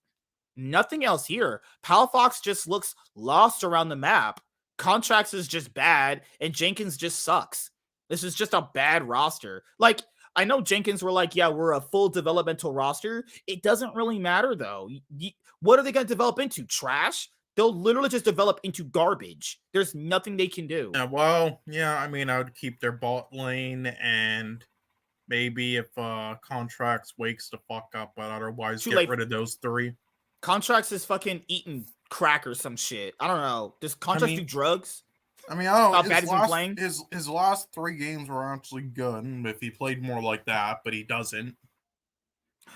nothing else here. Palafox just looks lost around the map. Contracts is just bad, and Jenkins just sucks. This is just a bad roster. Like, I know Jenkins were like, yeah, we're a full developmental roster. It doesn't really matter, though. What are they going to develop into? Trash? They'll literally just develop into garbage. There's nothing they can do. I mean, I would keep their bot lane, and maybe if Contracts wakes the fuck up, but otherwise get rid of those 3. Contracts is fucking eating crack or some shit. I don't know. Does Contracts do drugs? I mean, I don't know. How bad he's been playing? His last 3 games were actually good. If he played more like that, but he doesn't.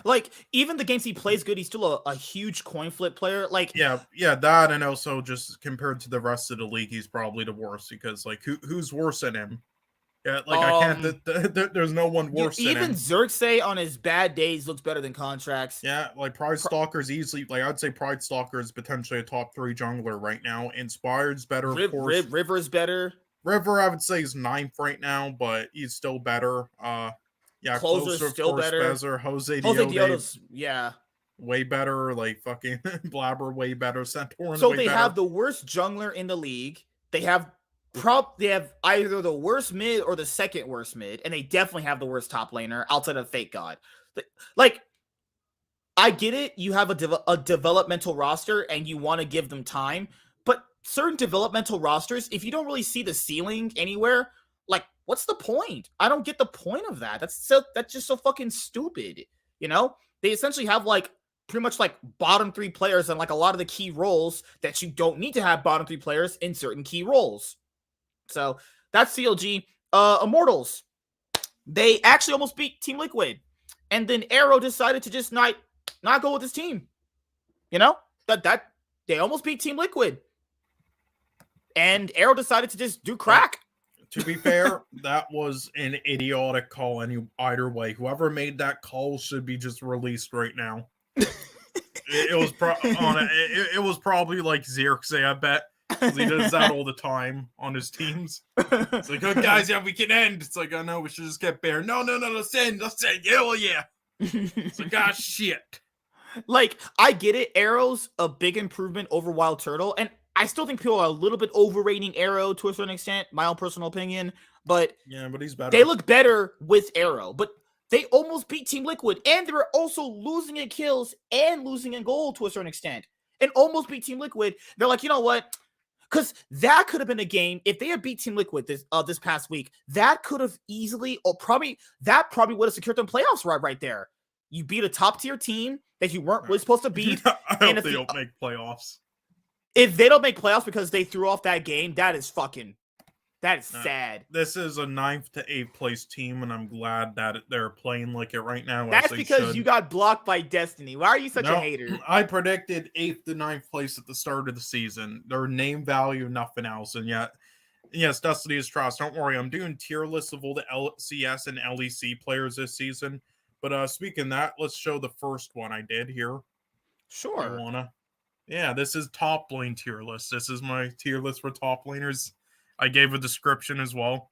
Like, even the games he plays good, he's still a huge coin flip player. Like, yeah, that, and also just compared to the rest of the league, he's probably the worst because like who's worse than him? Yeah, like I can't. There's no one worse than him. Even Xerxes on his bad days looks better than Contracts. Yeah, like Pride Stalker's easily, like I'd say Pride Stalker is potentially a top 3 jungler right now. Inspired's better, of course. River's better. River, I would say, is 9th right now, but he's still better. Yeah, Closer still better. Bezer, Jose Dioto's, yeah, way better. Like fucking Blabber, way better. Centaur, so they have the worst jungler in the league. They have either the worst mid or the second worst mid, and they definitely have the worst top laner outside of Fake God. Like, I get it. You have a developmental roster, and you want to give them time, but certain developmental rosters, if you don't really see the ceiling anywhere, like, what's the point? I don't get the point of that. That's just so fucking stupid. You know, they essentially have like pretty much like bottom 3 players and like a lot of the key roles that you don't need to have bottom 3 players in certain key roles. So that's CLG. Immortals, they actually almost beat Team Liquid, and then Arrow decided to just not go with his team. You know, that they almost beat Team Liquid, and Arrow decided to just do crack. To be fair, that was an idiotic call either way. Whoever made that call should be just released right now. It was probably like Xerxes, I bet. He does that all the time on his teams. It's like, oh, guys, yeah, we can end. It's like, oh, no, we should just get bare. No, let's end. Hell yeah. It's like, ah, shit. Like, I get it. Arrow's a big improvement over Wild Turtle, and I still think people are a little bit overrating Arrow to a certain extent, my own personal opinion, but yeah, but he's better. They look better with Arrow, but they almost beat Team Liquid, and they were also losing in kills and losing in gold to a certain extent, and almost beat Team Liquid. They're like, you know what? Because that could have been a game, if they had beat Team Liquid this past week, that could have easily, or probably would have secured them playoffs right there. You beat a top tier team that you weren't really supposed to beat. I hope they don't make playoffs. If they don't make playoffs because they threw off that game, that is sad. This is a 9th to 8th place team, and I'm glad that they're playing like it right now. That's because you got blocked by Destiny. Why are you such a hater? I predicted 8th to 9th place at the start of the season. Their name value, nothing else. And yet, yes, Destiny is trash. Don't worry. I'm doing tier lists of all the LCS and LEC players this season. But speaking of that, let's show the first one I did here. Sure. Yeah, this is top lane tier list. This is my tier list for top laners. I gave a description as well.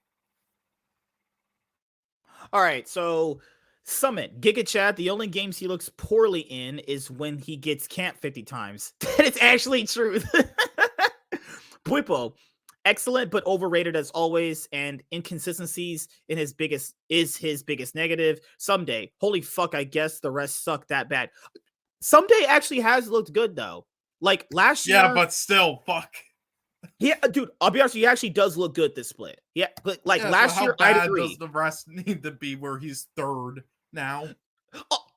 All right, so Summit, Giga Chad, the only games he looks poorly in is when he gets camped 50 times. It's actually true. Puipo, excellent but overrated as always, and inconsistencies in his biggest negative. Someday, holy fuck, I guess the rest suck that bad. Someday actually has looked good though. Like last year. Yeah, but still, fuck. Yeah, dude, I'll be honest, he actually does look good this split. Yeah, but like last year, I agree. Does the rest need to be where he's 3rd now?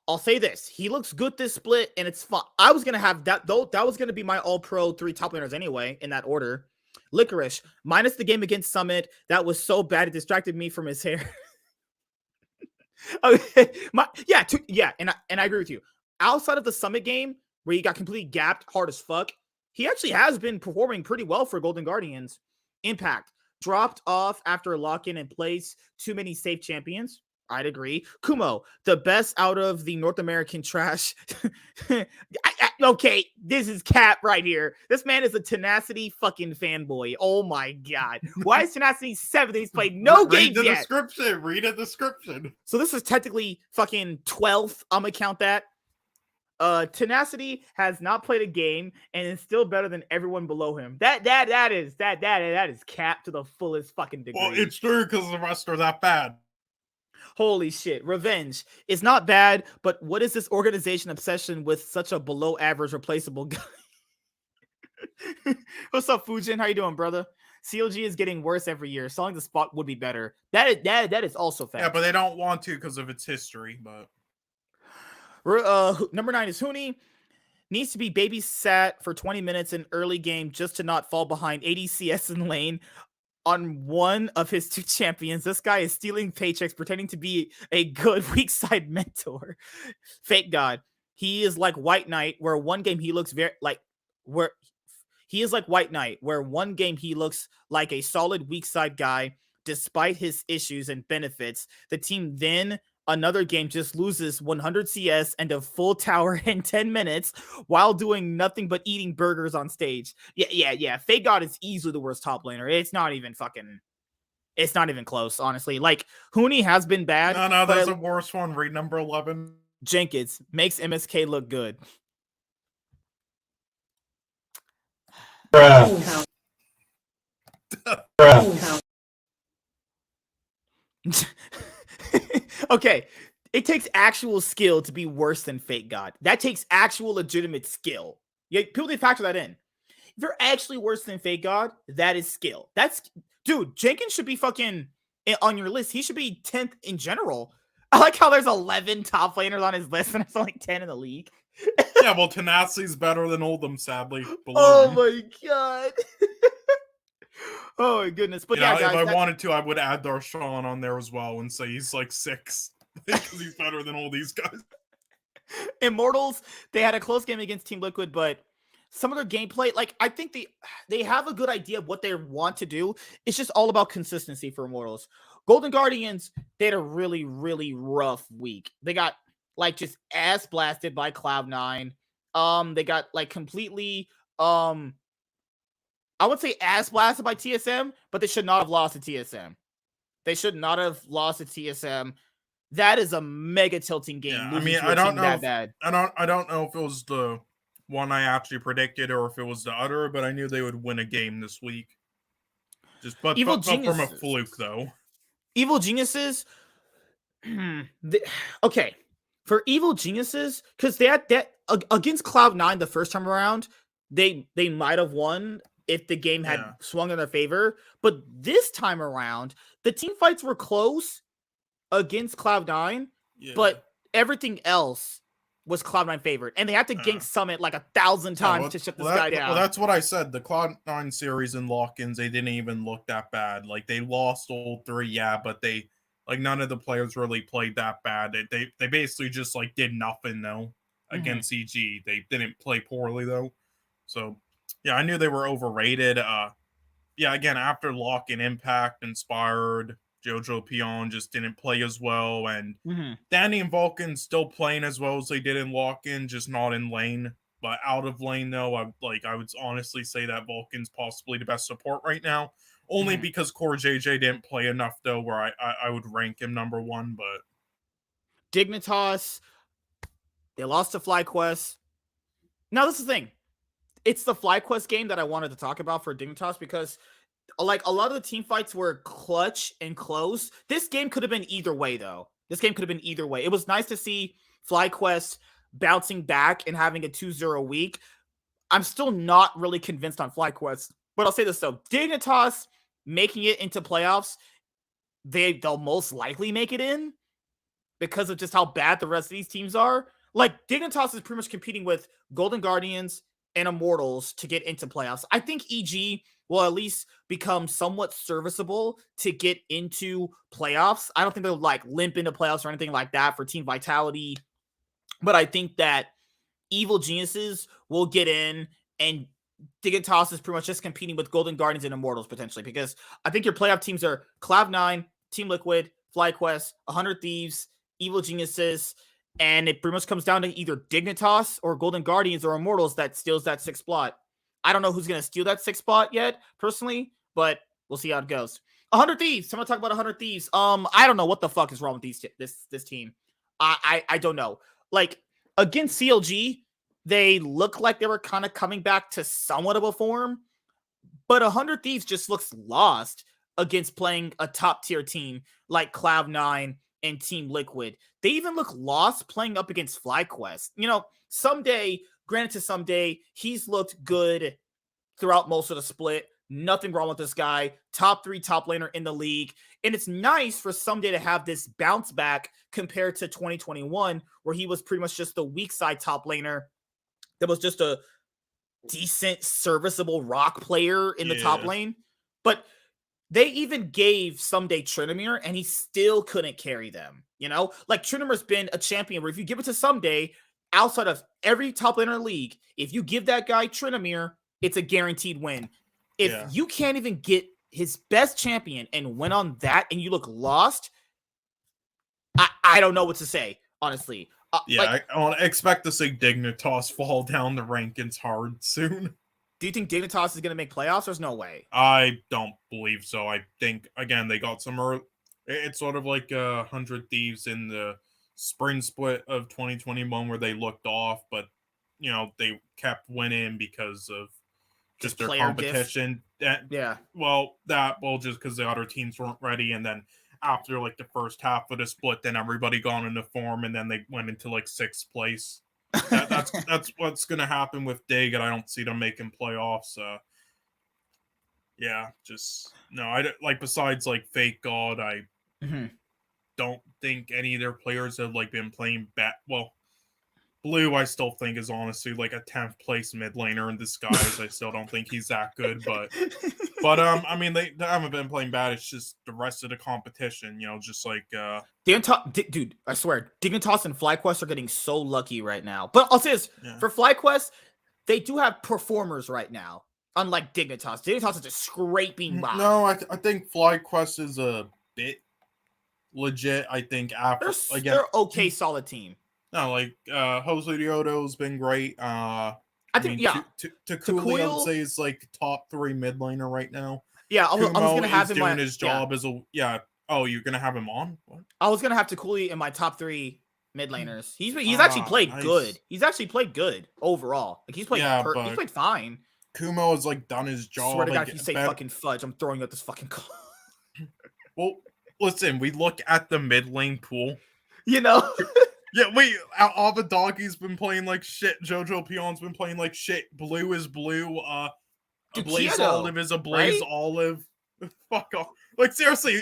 I'll say this: he looks good this split, and it's fun. I was gonna have that though. That was gonna be my All-Pro 3 top laners anyway, in that order. Licorice, minus the game against Summit, that was so bad it distracted me from his hair. Okay, and I agree with you. Outside of the Summit game, where he got completely gapped hard as fuck, he actually has been performing pretty well for Golden Guardians. Impact dropped off after lock-in and place too many safe champions. I'd agree. Kumo, the best out of the North American trash. Okay, this is Cap right here. This man is a Tenacity fucking fanboy. Oh my god. Why is Tenacity 7th? He's played no games yet. Read the description. So this is technically fucking 12th. I'm gonna count that. Tenacity has not played a game and is still better than everyone below him. That is Cap to the fullest fucking degree. Well, it's true because the rest are that bad. Holy shit. Revenge is not bad, but what is this organization obsession with such a below average replaceable guy? What's up, Fujin? How you doing, brother? CLG is getting worse every year. Selling the spot would be better. That is also fact. Yeah, but they don't want to because of its history. But number 9 is Huni. needs to be babysat for 20 minutes in early game just to not fall behind ADCS in lane on one of his 2 champions. This guy is stealing paychecks, pretending to be a good weak side mentor. Fake God. He is like White Knight, where one game he looks where he is like White Knight, where one game he looks like a solid weak side guy, despite his issues and benefits. The team then another game just loses 100 CS and a full tower in 10 minutes while doing nothing but eating burgers on stage. Yeah. Fake God is easily the worst top laner. It's not even close, honestly. Like, Huni has been bad. No, there's a worse one. Read number 11. Jenkins makes MSK look good. Bruh. Okay, it takes actual skill to be worse than Fake God. That takes actual legitimate skill. Yeah, people need to factor that in. If you're actually worse than Fake God, that is skill. Dude, Jenkins should be fucking on your list. He should be 10th in general. I like how there's 11 top laners on his list and it's only 10 in the league. Yeah, well, Tenacity's better than Oldham, sadly. Oh my god. Oh my goodness. But yeah, guys, if I wanted to, I would add Darshan on there as well and say he's like 6 because he's better than all these guys. Immortals, they had a close game against Team Liquid, but some of their gameplay, like, I think they have a good idea of what they want to do. It's just all about consistency for Immortals. Golden Guardians, they had a really, really rough week. They got like just ass blasted by Cloud9. They got like completely I would say ass blasted by TSM, but they should not have lost to TSM. They should not have lost to TSM. That is a mega tilting game. Yeah, I mean, I don't know. I don't know if it was the one I actually predicted or if it was the other, but I knew they would win a game this week. But from a fluke, though. Evil Geniuses. Okay, for Evil Geniuses, because they had that against Cloud9 the first time around, they might have won if the game had swung in their favor. But this time around, the team fights were close against Cloud9, but everything else was Cloud9 favored. And they had to gank Summit like 1,000 times to shut this guy down. Well, that's what I said. The Cloud9 series and lock-ins, they didn't even look that bad. Like, they lost all 3, but they, like, none of the players really played that bad. They basically just, like, did nothing, though, against CG. They didn't play poorly, though. So, yeah, I knew they were overrated. Again, after Lock and Impact, Inspired, Jojo Pion just didn't play as well, and Danny and Vulcan still playing as well as they did in Lock-in, just not in lane. But out of lane, though, I would honestly say that Vulcan's possibly the best support right now. Only because Core JJ didn't play enough, though, where I would rank him number 1. But Dignitas, they lost to FlyQuest. Now, this is the thing. It's the FlyQuest game that I wanted to talk about for Dignitas because, like, a lot of the team fights were clutch and close. This game could have been either way, though. It was nice to see FlyQuest bouncing back and having a 2-0 week. I'm still not really convinced on FlyQuest, but I'll say this, though. Dignitas making it into playoffs, they'll most likely make it in because of just how bad the rest of these teams are. Like, Dignitas is pretty much competing with Golden Guardians and Immortals to get into playoffs. I think EG will at least become somewhat serviceable to get into playoffs. I don't think they'll like limp into playoffs or anything like that for team vitality, but I think that Evil Geniuses will get in, and Dignitas is pretty much just competing with Golden Guardians and Immortals potentially, because I think your playoff teams are Cloud9, Team Liquid, FlyQuest, 100 Thieves, Evil Geniuses, and it pretty much comes down to either Dignitas or Golden Guardians or Immortals that steals that 6th spot. I don't know who's going to steal that 6th spot yet, personally, but we'll see how it goes. 100 Thieves. Someone talk about 100 Thieves. I don't know what the fuck is wrong with this team. I don't know. Like, against CLG, they look like they were kind of coming back to somewhat of a form, but 100 Thieves just looks lost against playing a top-tier team like Cloud9 and Team Liquid. They even look lost playing up against FlyQuest. You know, someday, he's looked good throughout most of the split. Nothing wrong with this guy. Top 3 top laner in the league. And it's nice for someday to have this bounce back compared to 2021, where he was pretty much just the weak side top laner that was just a decent, serviceable rock player in the top lane. But they even gave Someday Tryndamere, and he still couldn't carry them. You know, like Tryndamere's been a champion where if you give it to Someday, outside of every top laner in the league, if you give that guy Tryndamere, it's a guaranteed win. If you can't even get his best champion and win on that, and you look lost, I don't know what to say, honestly. I expect to see Dignitas fall down the rankings hard soon. Do you think Dignitas is going to make playoffs? There's no way. I don't believe so. I think, again, they got some early... It's sort of like 100 Thieves in the spring split of 2021 where they looked off, but, you know, they kept winning because of just their competition. Just because the other teams weren't ready, and then after, like, the first half of the split, then everybody got into form, and then they went into, like, 6th place. That's what's gonna happen with Dig, and I don't see them making playoffs. Besides like Fake God, I don't think any of their players have like been playing bad. Well, Blue, I still think is honestly like a 10th place mid laner in disguise. I still don't think he's that good, but I mean they haven't been playing bad. It's just the rest of the competition, you know, just like dude, I swear, Dignitas and FlyQuest are getting so lucky right now. But I'll say this, for FlyQuest, they do have performers right now, unlike Dignitas. Dignitas is just scraping by. No, I think FlyQuest is a bit legit. I think after they're okay, solid team. No, like Jose Diodo's been great. I think Takuli, I would say, is like top 3 mid laner right now. Yeah, I was gonna have him doing his job as a Oh, you're gonna have him on? What? I was gonna have Takuli in my top 3 mid laners. He's actually played good. He's actually played good overall. Like he's played he's played fine. Kumo has like done his job. Swear to God, if you say fucking fudge, I'm throwing out this fucking call. Well, listen, we look at the mid lane pool. You know. Yeah, wait, Abadoggy's been playing like shit. Jojo Pion's been playing like shit. Blue is blue. Blaze Olive is a Blaze Olive. Fuck off. Like, seriously,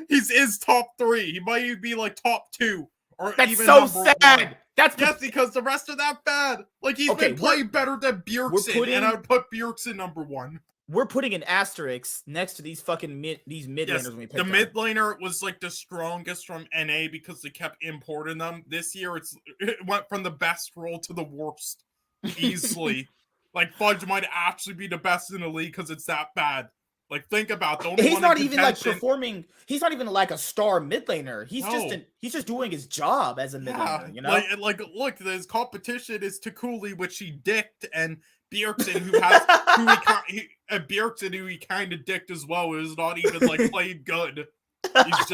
he's top 3. He might be like top 2. Or That's even so sad. 1. That's because the rest are that bad. Like, he's been playing better than Bjergsen, and I would put Bjergsen number 1. We're putting an asterisk next to these fucking mid laners when we picked the mid laner was like the strongest from NA because they kept importing them. This year it went from the best role to the worst easily. Like Fudge might actually be the best in the league because it's that bad. Like think about it. He's not even like performing. He's not even like a star mid laner. He's just doing his job as a mid laner. You know, like look, his competition is Takuli, which he dicked, and Bjergsen, who he kind of dicked as well, is not even like played good. He's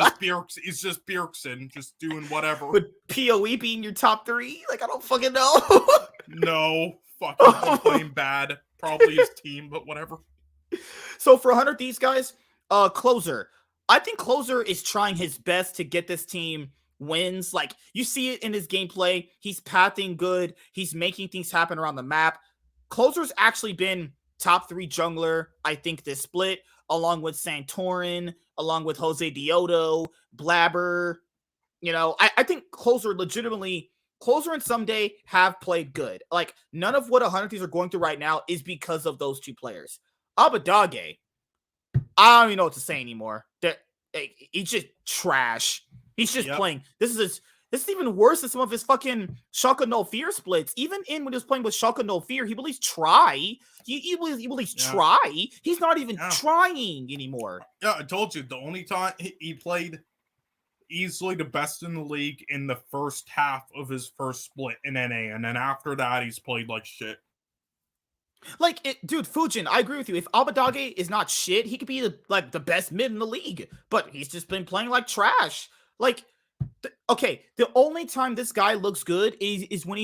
just Bjergsen, just doing whatever. Would PoE being your top 3? Like I don't fucking know. No, fucking playing bad. Probably his team, but whatever. So for 100 these guys, Closer. I think Closer is trying his best to get this team wins. Like you see it in his gameplay. He's pathing good. He's making things happen around the map. Closer's actually been top 3 jungler, I think, this split, along with Santorin, along with Jose Diodo, Blabber. You know, I think Closer and Someday have played good. Like, none of what 100 Thieves are going through right now is because of those 2 players. Abadoggy, I don't even know what to say anymore. He's just trash. He's just playing. This is even worse than some of his fucking Shaka No Fear splits. Even when he was playing with Shaka No Fear, he will at least try. He will at least try. He's not even trying anymore. Yeah, I told you, the only time he played easily the best in the league in the first half of his first split in NA, and then after that, he's played like shit. Like, dude, Fujin, I agree with you. If Abadoggy is not shit, he could be the best mid in the league. But he's just been playing like trash. Like, the only time this guy looks good is when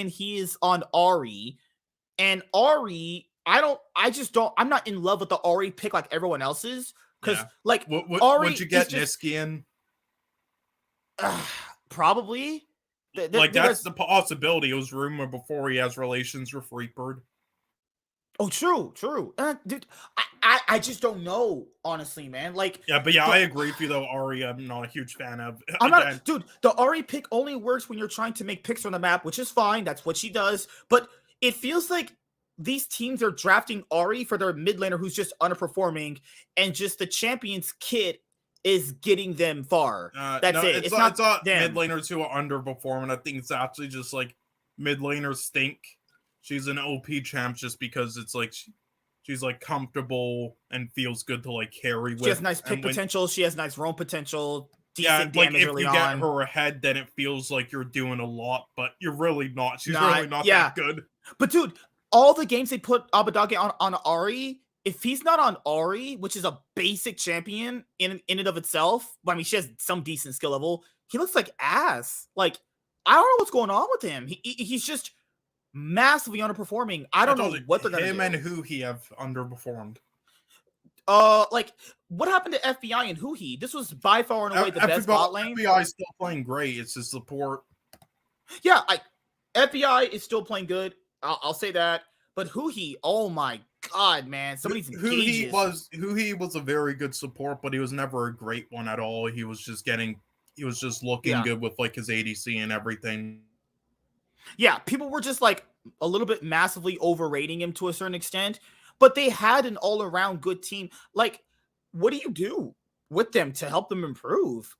he is on Ahri. And Ahri, I'm not in love with the Ahri pick like everyone else's. Because, Ahri, would you get Niskian? Probably. That's the possibility. It was rumored before he has relations with Freebird. Oh, true. Dude, I just don't know, honestly, man. Like, Yeah, but I agree with you though, Ari. I'm not a huge fan of. I'm not, dude. The Ari pick only works when you're trying to make picks on the map, which is fine. That's what she does. But it feels like these teams are drafting Ari for their mid laner who's just underperforming, and just the champions kit is getting them far. That's no, it. It's not them. mid laners who are underperforming. I think it's actually just like mid laners stink. She's an OP champ just because it's like she's like comfortable and feels good to like carry with. She has nice pick potential. She has nice roam potential. Decent like damage if early you on. get her ahead, then it feels like you're doing a lot, but you're really not. She's really not that good. But dude, all the games they put Abadage on Ari, if he's not on Ari, which is a basic champion in and of itself, but I mean, she has some decent skill level, he looks like ass. Like, I don't know what's going on with him. He's just massively underperforming. I don't know what they're gonna do. Him and who he have underperformed. Like, what happened to FBI and Huhi? This was by far and away the best bot lane. FBI is still playing great. It's his support. Yeah, FBI is still playing good. I'll say that. But Huhi, oh my god, man! Somebody's Huhi was a very good support, but he was never a great one at all. He was just looking good with like his ADC and everything. Yeah, people were just like a little bit massively overrating him to a certain extent. But they had an all-around good team. Like, what do you do with them to help them improve?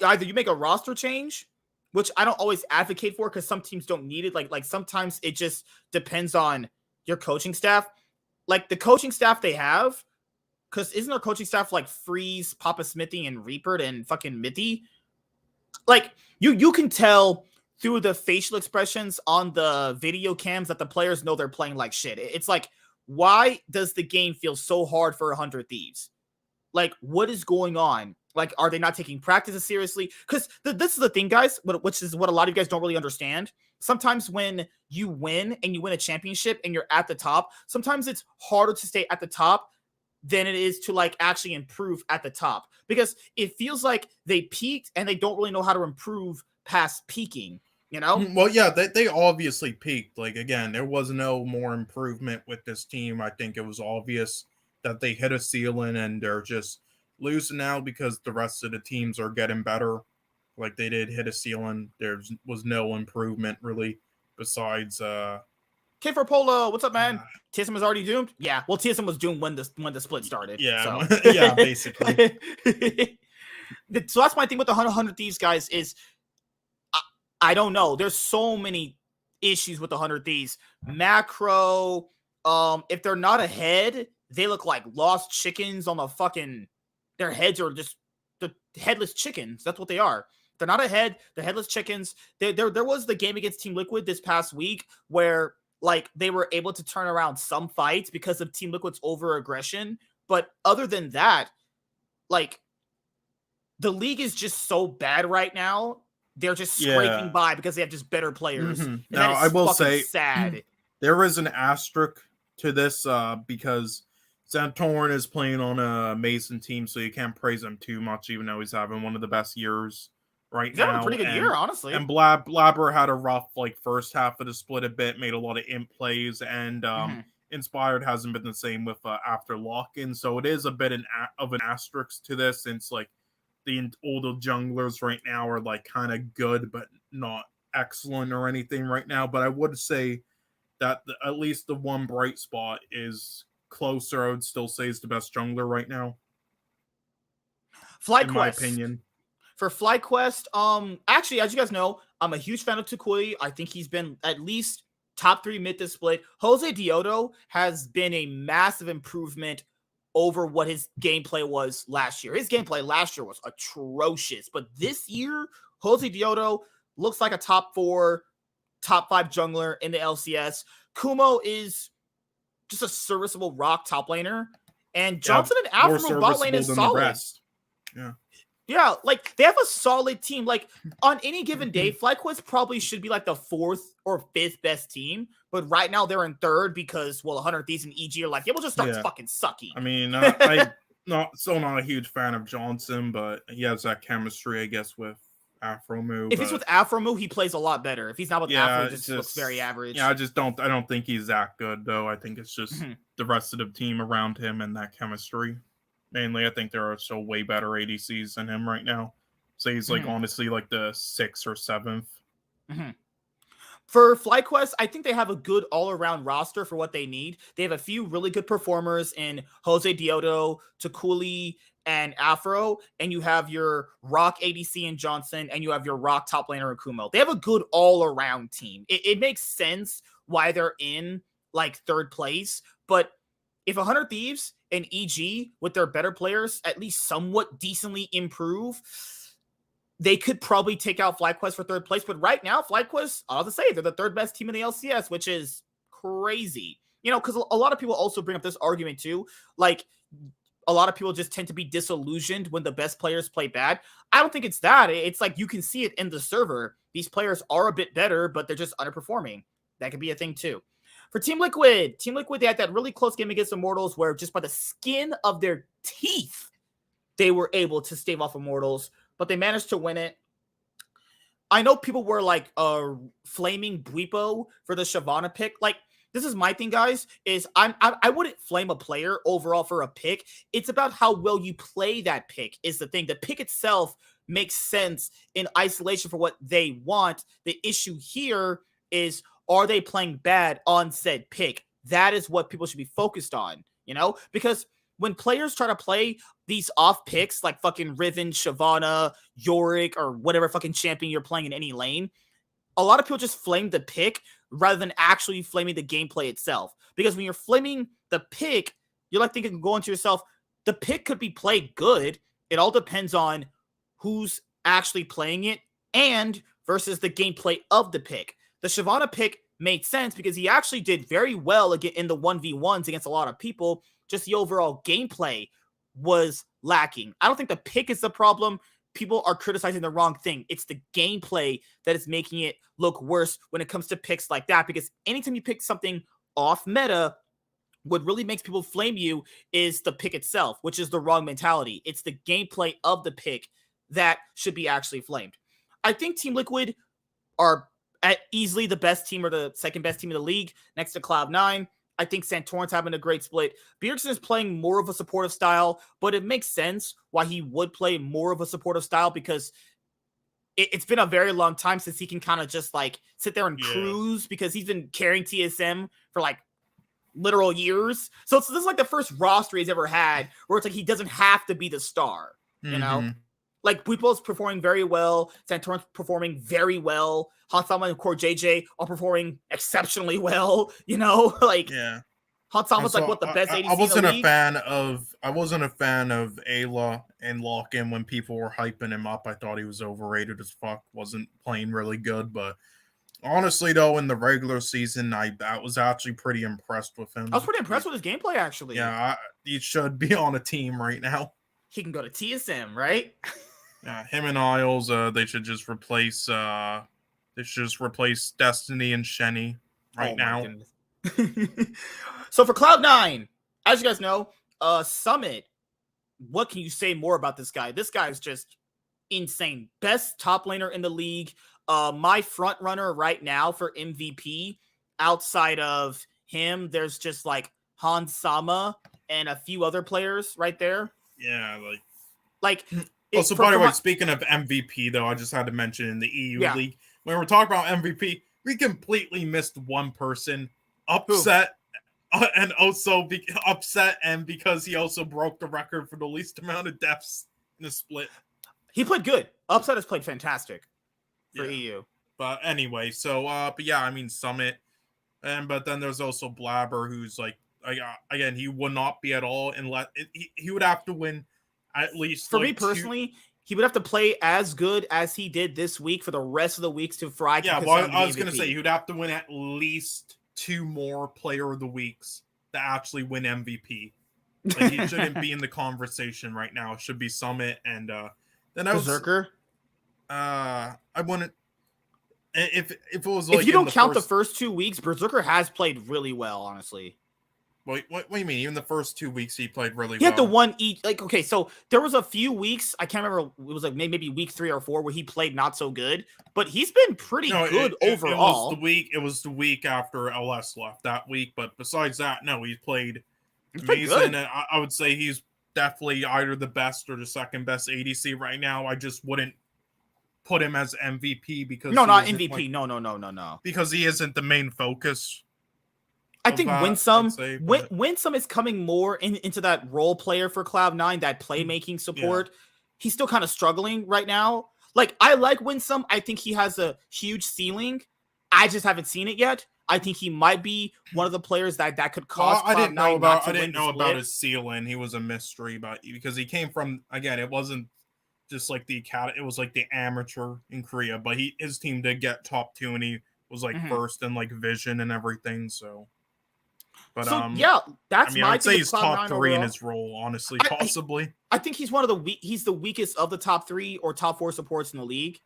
Either you make a roster change, which I don't always advocate for because some teams don't need it. Like sometimes it just depends on your coaching staff. Like the coaching staff they have, because isn't their coaching staff like Freeze, Papa Smithy, and Reaper and fucking Mithy? Like you can tell through the facial expressions on the video cams that the players know they're playing like shit. It's like, why does the game feel so hard for 100 Thieves? Like, what is going on? Like, are they not taking practices seriously? Because this is the thing, guys, which is what a lot of you guys don't really understand. Sometimes when you win and you win a championship and you're at the top, sometimes it's harder to stay at the top than it is to like actually improve at the top. Because it feels like they peaked and they don't really know how to improve past peaking. You know? Well, yeah, they obviously peaked. Like, again, there was no more improvement with this team. I think it was obvious that they hit a ceiling and they're just losing now because the rest of the teams are getting better. Like, they did hit a ceiling. There was no improvement, really, besides... K4 Polo, what's up, man? TSM is already doomed? Yeah, well, TSM was doomed when the split started. Yeah, so. Yeah, basically. So that's my thing with the 100 Thieves, guys, is... I don't know. There's so many issues with the 100 Thieves. Macro, if they're not ahead, they look like lost chickens on the fucking... Their heads are just the headless chickens. That's what they are. They're not ahead. They're headless chickens. There was the game against Team Liquid this past week where like they were able to turn around some fights because of Team Liquid's over aggression. But other than that, like the league is just so bad right now. They're just scraping by because they have just better players. Mm-hmm. Now, I will say, sad. There is an asterisk to this because Santorin is playing on a Mason team, so you can't praise him too much, even though he's having one of the best years now. He's having a pretty good year, honestly. And Blabber had a rough like first half of the split a bit, made a lot of imp plays, and Inspired hasn't been the same with after lock-in, so it is a bit of an asterisk to this, since like the older junglers right now are like kind of good, but not excellent or anything right now. But I would say that at least the one bright spot is Closer. I would still say is the best jungler right now. FlyQuest, in my opinion. For FlyQuest, actually, as you guys know, I'm a huge fan of Tukui. I think he's been at least top 3 mid this split. Jose Diodo has been a massive improvement over what his gameplay was last year. His gameplay last year was atrocious, but this year, Jose Diodo looks like a top 4, top 5 jungler in the LCS. Kumo is just a serviceable rock top laner, and Johnson and Afro bot lane is solid. Yeah, like they have a solid team. Like on any given day, FlyQuest probably should be like the 4th or 5th best team, but right now they're in 3rd because 100 Thieves and EG are like, yeah, we'll just start fucking sucking. I mean, I'm not a huge fan of Johnson, but he has that chemistry, I guess, with Afromu. If he's with Afromu, he plays a lot better. If he's not with Afro, he just looks very average. Yeah, I don't think he's that good though. I think it's just the rest of the team around him and that chemistry. Mainly, I think there are so way better ADCs than him right now. So he's like honestly like the 6th or 7th. For FlyQuest, I think they have a good all-around roster for what they need. They have a few really good performers in Jose Diodo, Takuli, and Afro, and you have your Rock ADC in Johnson, and you have your Rock top laner Akumo. They have a good all-around team. It makes sense why they're in like 3rd place, but if 100 Thieves and EG with their better players at least somewhat decently improve, they could probably take out FlyQuest for 3rd place. But right now, FlyQuest, I'll have to say, they're the 3rd best team in the LCS, which is crazy. You know, because a lot of people also bring up this argument too. Like, a lot of people just tend to be disillusioned when the best players play bad. I don't think it's that. It's like you can see it in the server. These players are a bit better, but they're just underperforming. That could be a thing too. For Team Liquid, they had that really close game against Immortals where just by the skin of their teeth, they were able to stave off Immortals, but they managed to win it. I know people were like flaming Bwipo for the Shyvana pick. Like, this is my thing, guys, is I wouldn't flame a player overall for a pick. It's about how well you play that pick is the thing. The pick itself makes sense in isolation for what they want. The issue here is, are they playing bad on said pick? That is what people should be focused on, you know? Because when players try to play these off picks like fucking Riven, Shyvana, Yorick, or whatever fucking champion you're playing in any lane, a lot of people just flame the pick rather than actually flaming the gameplay itself. Because when you're flaming the pick, you're like thinking, going to yourself, the pick could be played good. It all depends on who's actually playing it and versus the gameplay of the pick. The Shyvana pick made sense because he actually did very well again in the 1v1s against a lot of people. Just the overall gameplay was lacking. I don't think the pick is the problem. People are criticizing the wrong thing. It's the gameplay that is making it look worse when it comes to picks like that, because anytime you pick something off meta, what really makes people flame you is the pick itself, which is the wrong mentality. It's the gameplay of the pick that should be actually flamed. I think Team Liquid are at easily the best team or the 2nd best team in the league next to Cloud9. I think Santorin's having a great split. Bjergsen is playing more of a supportive style, but it makes sense why he would play more of a supportive style because it's been a very long time since he can kind of just like sit there and cruise, because he's been carrying TSM for like literal years. So this is like the first roster he's ever had where it's like he doesn't have to be the star, you know? Like, Bwipo's performing very well. Santorin's performing very well. Hansama and Core JJ are performing exceptionally well. You know, like Hansama's like what the best ADC I wasn't in the league. I wasn't a fan of Ayla and Lock-In when people were hyping him up. I thought he was overrated as fuck. Wasn't playing really good, but honestly, though, in the regular season, I was actually pretty impressed with him. I was pretty impressed with his gameplay, actually. Yeah, he should be on a team right now. He can go to TSM, right? Yeah, him and Isles, they should just replace Destiny and Shenny right now. So for Cloud9, as you guys know, Summit, what can you say more about this guy? This guy is just insane. Best top laner in the league. My front runner right now for MVP, outside of him, there's just like Hansama and a few other players right there. Yeah, like also, by the way, speaking of MVP, though, I just had to mention in the EU League, when we're talking about MVP, we completely missed one person. Upset, and also upset, and because he also broke the record for the least amount of deaths in a split. He played good. Upset has played fantastic for EU. But anyway, so, but yeah, I mean, Summit, but then there's also Blabber, who's like, again, he would not be at all unless he would have to win. At least for me personally, he would have to play as good as he did this week for the rest of the weeks to fry. Yeah, well, I was going to say he would have to win at least 2 more Player of the Weeks to actually win MVP. Like, he shouldn't be in the conversation right now. It should be Summit and then Berserker. I wouldn't. If it was like if you don't count the first 2 weeks, Berserker has played really well, honestly. What do you mean? Even the first 2 weeks he played really He had the well. one each. Like, okay, so there was a few weeks, I can't remember, it was like maybe week 3 or 4 where he played not so good, but he's been pretty good overall. It was the week after LS left that week, but besides that, no, he played He's amazing, good. and I would say he's definitely either the best or the second best ADC right now. I just wouldn't put him as MVP because No, not MVP. No. because he isn't the main focus. I think Winsome but... Winsome is coming more into that role player for Cloud9, that playmaking support. Yeah. He's still kind of struggling right now. Like, I like Winsome. I think he has a huge ceiling. I just haven't seen it yet. I think he might be one of the players that could cause Cloud9 I didn't know about his ceiling. He was a mystery, but because he came from, again, it wasn't just like the academy, it was like the amateur in Korea, but his team did get top 2 and he was like first in like vision and everything, so. But yeah, that's my I'd say he's top 3 overall in his role, honestly, possibly. I think he's one of he's the weakest of the top 3 or top 4 supports in the league.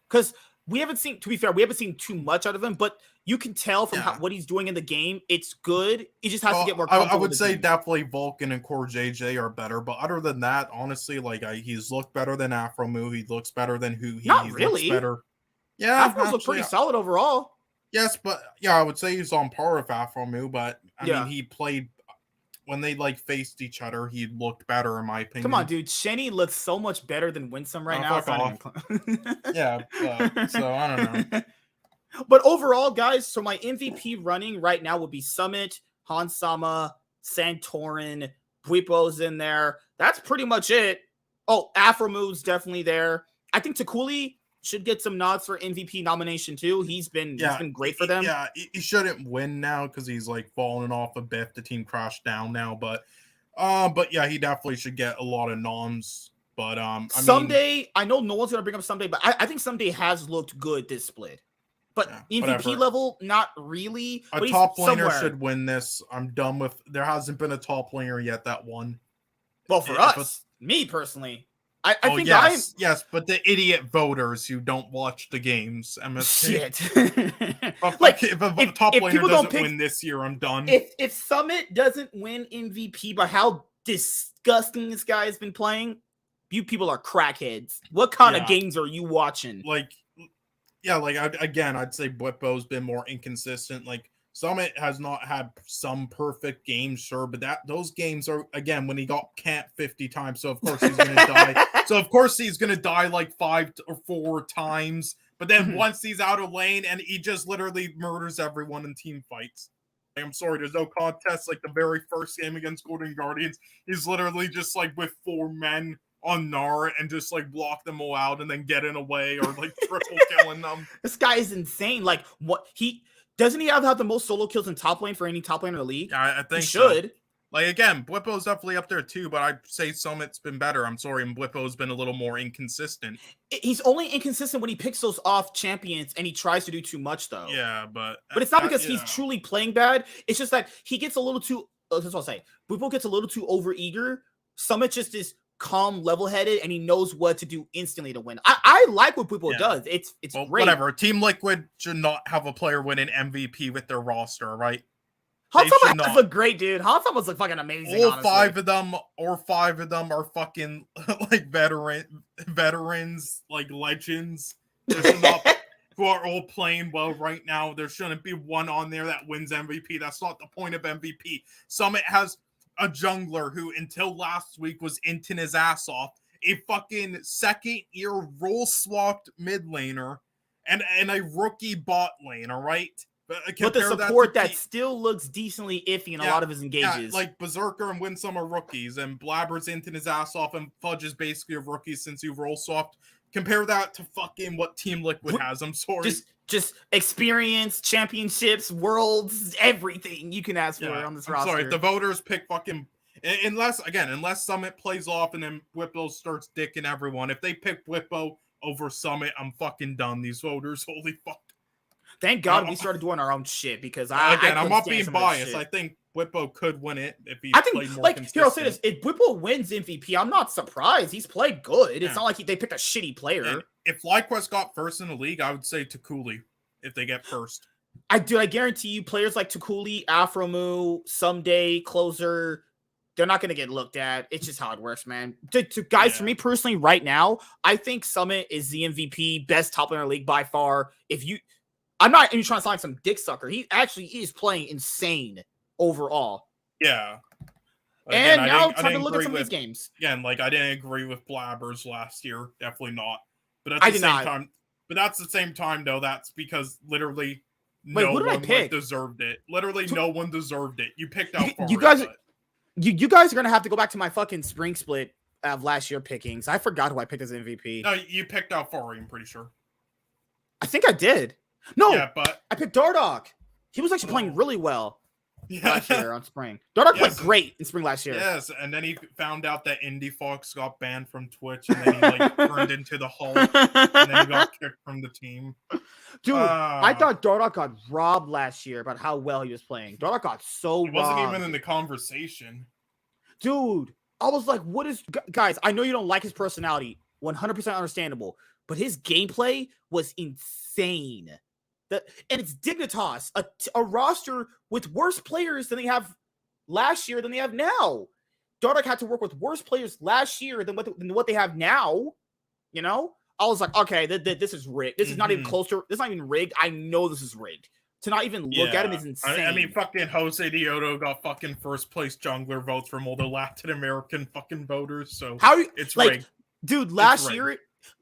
Because we haven't seen, to be fair, we haven't seen too much out of him, but you can tell from what he's doing in the game, it's good. He just has to get more comfortable. I would say definitely Vulcan and Core JJ are better, but other than that, honestly, like he's looked better than Afromu. He looks better than Huhi. Not really. Looks better. Yeah, Afro's look pretty solid overall. Yes, but yeah, I would say he's on par with Afromu, but I mean, he played when they like faced each other, he looked better in my opinion. Come on, dude. Shenny looks so much better than Winsome right now. Yeah, so I don't know. But overall, guys, so my MVP running right now would be Summit, Hansama, Santorin, Bwipo's in there. That's pretty much it. Oh, Afromu's definitely there. I think Takuli should get some nods for MVP nomination too. He's been great for them. Yeah, he shouldn't win now because he's like falling off a bit. The team crashed down now, but yeah, he definitely should get a lot of noms. But Someday, I know no one's gonna bring up Someday, but I think Someday has looked good this split. But MVP level, not really. A top laner should win this. I'm done with. There hasn't been a top laner yet that won. Well, for us, me personally. I think yes, but the idiot voters who don't watch the games, Shit. Like if a top laner doesn't win this year, I'm done. If Summit doesn't win MVP by how disgusting this guy has been playing, you people are crackheads. What kind of games are you watching? I'd say Bwipo's been more inconsistent. Like Summit has not had some perfect games, sure, but those games are, again, when he got camped 50 times, so of course he's gonna die. So of course he's gonna die like 5 or 4 times, but then once he's out of lane and he just literally murders everyone in team fights. I'm sorry, there's no contest. Like the very first game against Golden Guardians, he's literally just like with 4 men on Gnar and just like block them all out and then getting away or like triple killing them. This guy is insane. Like what doesn't he have the most solo kills in top lane for any top lane in the league? Yeah, I think he should. So. Like again, Bwipo's definitely up there too, but I'd say Summit's been better. I'm sorry, and Bwipo's been a little more inconsistent. He's only inconsistent when he picks those off champions and he tries to do too much though. Yeah, but it's not because he's truly playing bad. It's just that he gets a little too. That's what I'll say. Bwipo gets a little too overeager. Summit just is calm, level-headed, and he knows what to do instantly to win. I like what Bwipo does. It's great. Whatever. Team Liquid should not have a player win an MVP with their roster, right? Hansama's a great dude. Hansama's like fucking amazing. All 5 of them are fucking like veterans, like legends. Who are all playing well right now. There shouldn't be one on there that wins MVP. That's not the point of MVP. Summit has a jungler who until last week was inting his ass off, a fucking second-year role-swapped mid laner, and a rookie bot lane, all right? But the support that still looks decently iffy in a lot of his engages. Yeah, like Berserker and Winsome are rookies, and Blabber's inting his ass off, and Fudge is basically a rookie since you role-swapped. Compare that to fucking what Team Liquid has. I'm sorry. Just experience, championships, worlds, everything you can ask for on this roster. Sorry, the voters pick fucking unless Summit plays off and then Bwipo starts dicking everyone. If they pick Bwipo over Summit, I'm fucking done. These voters, holy fuck. Thank God we started doing our own shit because I'm not being biased. I think Bwipo could win it if he played more consistent. Here, I'll say this: if Bwipo wins MVP, I'm not surprised. He's played good. It's not like they picked a shitty player. And if FlyQuest got first in the league, I would say Takuli if they get first. I guarantee you, players like Takuli, Afromu, Someday, Closer, they're not going to get looked at. It's just how it works, man. Guys, for me personally, right now, I think Summit is the MVP, best top laner in the league by far. I'm not even trying to sound like some dick sucker. He actually is playing insane overall. Yeah. Again, and now time to look at some of these games. Again, like I didn't agree with Blabbers last year. Definitely not. But at the same time, that's the same time though. That's because literally no one deserved it. Literally no one deserved it. You picked out you guys. You guys are gonna have to go back to my fucking spring split of last year pickings. I forgot who I picked as MVP. No, you picked out Fari, I'm pretty sure. I think I did. No, yeah, but I picked Dardoch. He was actually playing really well last year on spring. Dardoch played great in spring last year. Yes, and then he found out that Indie Fox got banned from Twitch, and then he like turned into the Hulk, and then he got kicked from the team. Dude, I thought Dardoch got robbed last year about how well he was playing. Dardoch got so robbed. He wasn't even in the conversation. Dude, I was like, what is... Guys, I know you don't like his personality. 100% understandable. But his gameplay was insane. And it's Dignitas, a roster with worse players than they have last year than they have now. Dardoch had to work with worse players last year than what they have now. You know? I was like, okay, this is rigged. This is not even close to... This is not even rigged. I know this is rigged. To not even look at him is insane. I mean, fucking Jose Dioto got fucking first place jungler votes from all the Latin American fucking voters. So it's rigged. Dude, last year,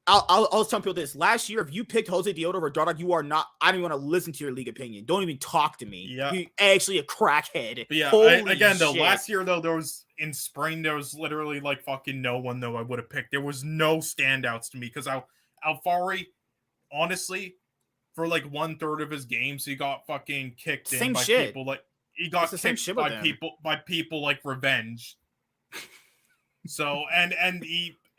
I was telling people this. Last year, if you picked Jose Dioto over Dardoch, you are not... I don't even want to listen to your league opinion. Don't even talk to me. Yeah. You're actually a crackhead. But yeah, though, last year, though, in spring, there was literally like fucking no one, though, I would have picked. There was no standouts to me because Alfari, honestly... For like 1/3 of his games, he got fucking kicked in by people like he got kicked by people like Revenge. So and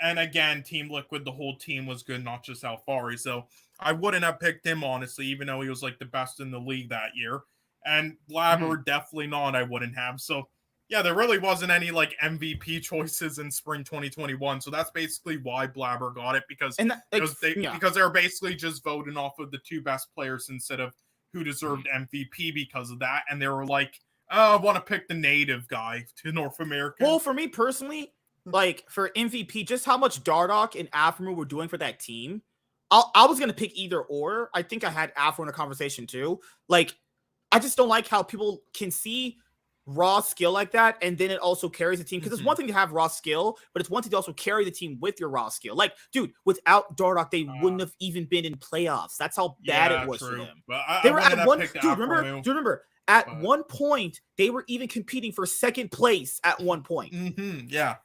again, Team Liquid, the whole team was good, not just Alfari. So I wouldn't have picked him honestly, even though he was like the best in the league that year. And Blabber definitely not. I wouldn't have. So yeah, there really wasn't any like MVP choices in spring 2021. So that's basically why Blabber got it because because they were basically just voting off of the two best players instead of who deserved MVP because of that. And they were like, oh, I want to pick the native guy to North America. Well, for me personally, like for MVP, just how much Dardoch and Afro were doing for that team, I was going to pick either or. I think I had Afro in a conversation too. Like, I just don't like how people can see raw skill like that, and then it also carries the team. Because it's one thing to have raw skill, but it's one thing to also carry the team with your raw skill. Like, dude, without Dardoch, they wouldn't have even been in playoffs. That's how bad it was for them. But they were at one. Remember, at one point they were even competing for second place. At one point, yeah.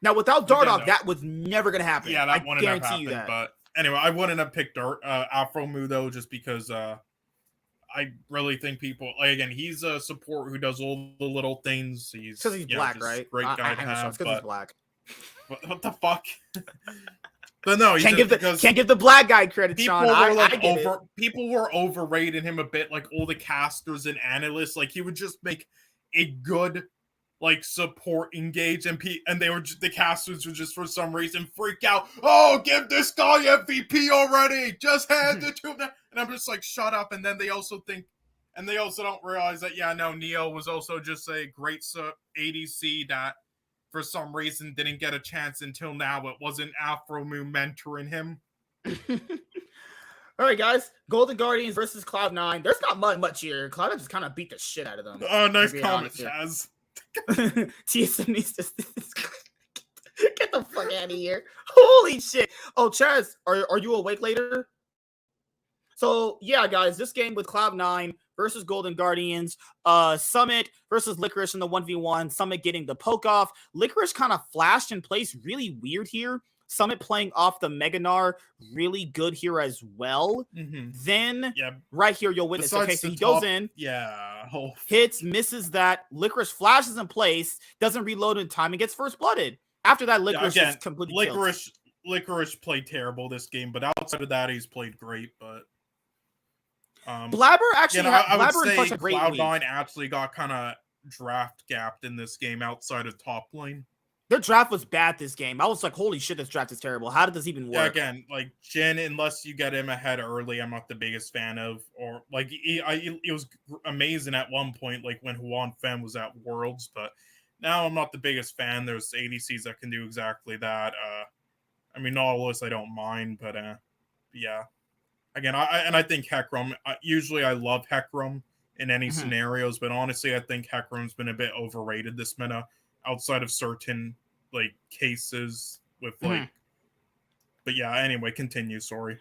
Now without Dardoch, that was never gonna happen. Yeah, that wouldn't have happened. You that. But anyway, I wouldn't have picked Afromu though, just because. I really think people like again. He's a support who does all the little things. He's because he's black, right? Great guy to have. Because he's black. What the fuck? But no, can't give the black guy credit, Sean. People were overrating him a bit, like all the casters and analysts. Like he would just make a good like support engage, and the casters would just for some reason freak out. Oh, give this guy MVP already! Just hand it to him. And I'm just like, shut up. And then they also don't realize that Neo was also just a great ADC that for some reason didn't get a chance until now. It wasn't Afromu mentoring him. All right, guys. Golden Guardians versus Cloud9. There's not much here. Cloud9 just kind of beat the shit out of them. Oh, nice comment, Chaz. TSM needs to get the fuck out of here. Holy shit. Oh, Chaz, are you awake later? So, yeah, guys, this game with Cloud9 versus Golden Guardians, Summit versus Licorice in the 1v1, Summit getting the poke off. Licorice kind of flashed in place really weird here. Summit playing off the Meganar really good here as well. Then, right here, you'll witness. Okay, so he goes in. Hits, misses that. Licorice flashes in place, doesn't reload in time, and gets first blooded. After that, Licorice is completely killed. Licorice played terrible this game, but outside of that, he's played great, but... Blabber actually, I would say Cloud9 actually got kind of draft gapped in this game outside of top lane. Their draft was bad this game. I was like, holy shit, this draft is terrible. How did this even work? Yeah, again, like Jin, unless you get him ahead early, I'm not the biggest fan of. Or like he was amazing at one point, like when Huan Fen was at Worlds, but now I'm not the biggest fan. There's ADCs that can do exactly that. I mean, Nautilus I don't mind, but yeah. Again, I think Hecarim. Usually I love Hecarim in any scenarios, but honestly, I think Hecarim's been a bit overrated this meta, outside of certain like cases with like. But yeah, anyway, continue. Sorry.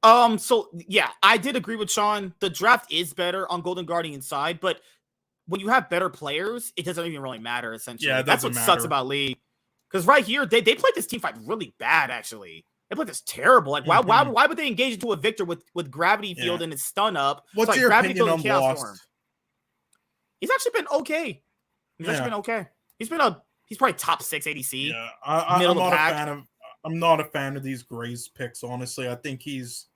So yeah, I did agree with Sean. The draft is better on Golden Guardian side, but when you have better players, it doesn't even really matter. Essentially, Yeah, that's what sucks about League. Because right here, they played this team fight really bad. Actually, they played this terrible. Like, why would they engage into a Victor with Gravity Field and his stun up? What's your opinion on Lost? He's actually been okay. He's probably top 6 ADC. Yeah, I'm not a fan of these Graves picks. Honestly, I think it's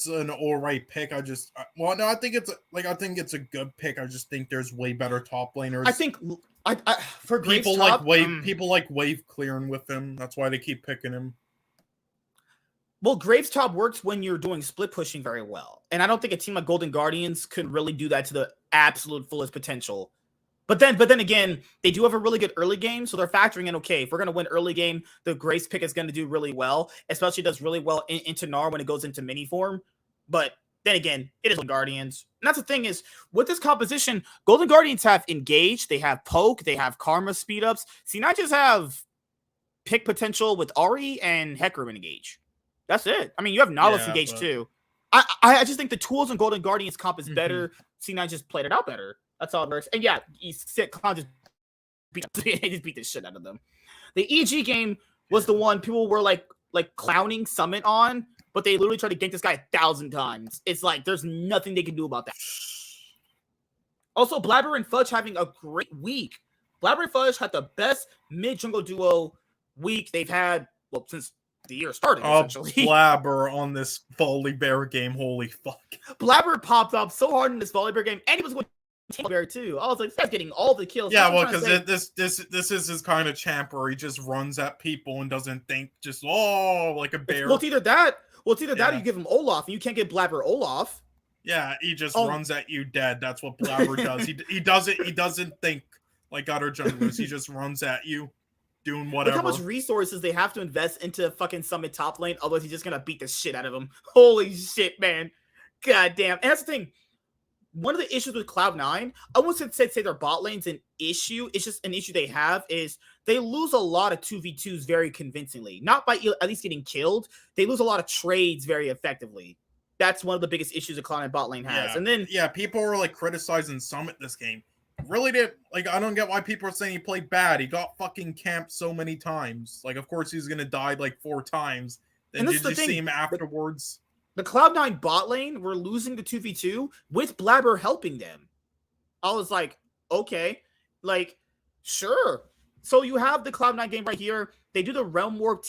an alright pick. I think it's a good pick. I just think there's way better top laners. I think for Graves people top, like wave clearing with him. That's why they keep picking him. Well, Graves top works when you're doing split pushing very well. And I don't think a team like Golden Guardians could really do that to the absolute fullest potential. But then again, they do have a really good early game, so they're factoring in, okay, if we're going to win early game, the Graves pick is going to do really well, especially does really well into Gnar when it goes into mini form. But then again, it is Golden Guardians. And that's the thing is, with this composition, Golden Guardians have Engage, they have Poke, they have Karma speed-ups. C9 just have pick potential with Ahri and Hecarim Engage. That's it. I mean, you have Nautilus Engage too. I just think the tools in Golden Guardians comp is better. C9 just played it out better. That's all it works. And yeah, Cloud just beat the shit out of them. The EG game was the one people were like clowning Summit on, but they literally tried to gank this guy 1,000 times. It's like there's nothing they can do about that. Also, Blabber and Fudge having a great week. Blabber and Fudge had the best mid-jungle duo week they've had, well, since the year started, essentially. Blabber on this Volibear game, holy fuck. Blabber popped up so hard in this Volibear game, and he was going Bear too. I was like, that's getting all the kills. Yeah, well, because this is his kind of champ where he just runs at people and doesn't think, just like a bear. Well, it's either that or you give him Olaf, and you can't get Blabber Olaf. Yeah, he just runs at you dead. That's what Blabber does. He doesn't think like other junglers. He just runs at you, doing whatever. Look how much resources they have to invest into fucking Summit top lane. Otherwise, he's just gonna beat the shit out of him. Holy shit, man! God damn. And that's the thing. One of the issues with Cloud9, I wouldn't say their bot lane's an issue. It's just an issue they have is they lose a lot of 2v2s very convincingly. Not by at least getting killed. They lose a lot of trades very effectively. That's one of the biggest issues a Cloud9 bot lane has. Yeah. And then people were like criticizing Summit this game. Really did I don't get why people are saying he played bad. He got fucking camped so many times. Like, of course he's gonna die like 4 times. Then did you see him afterwards? The Cloud9 bot lane were losing the 2v2 with Blabber helping them. I was like, okay, like, sure. So you have the Cloud9 game right here. They do the Realm Warp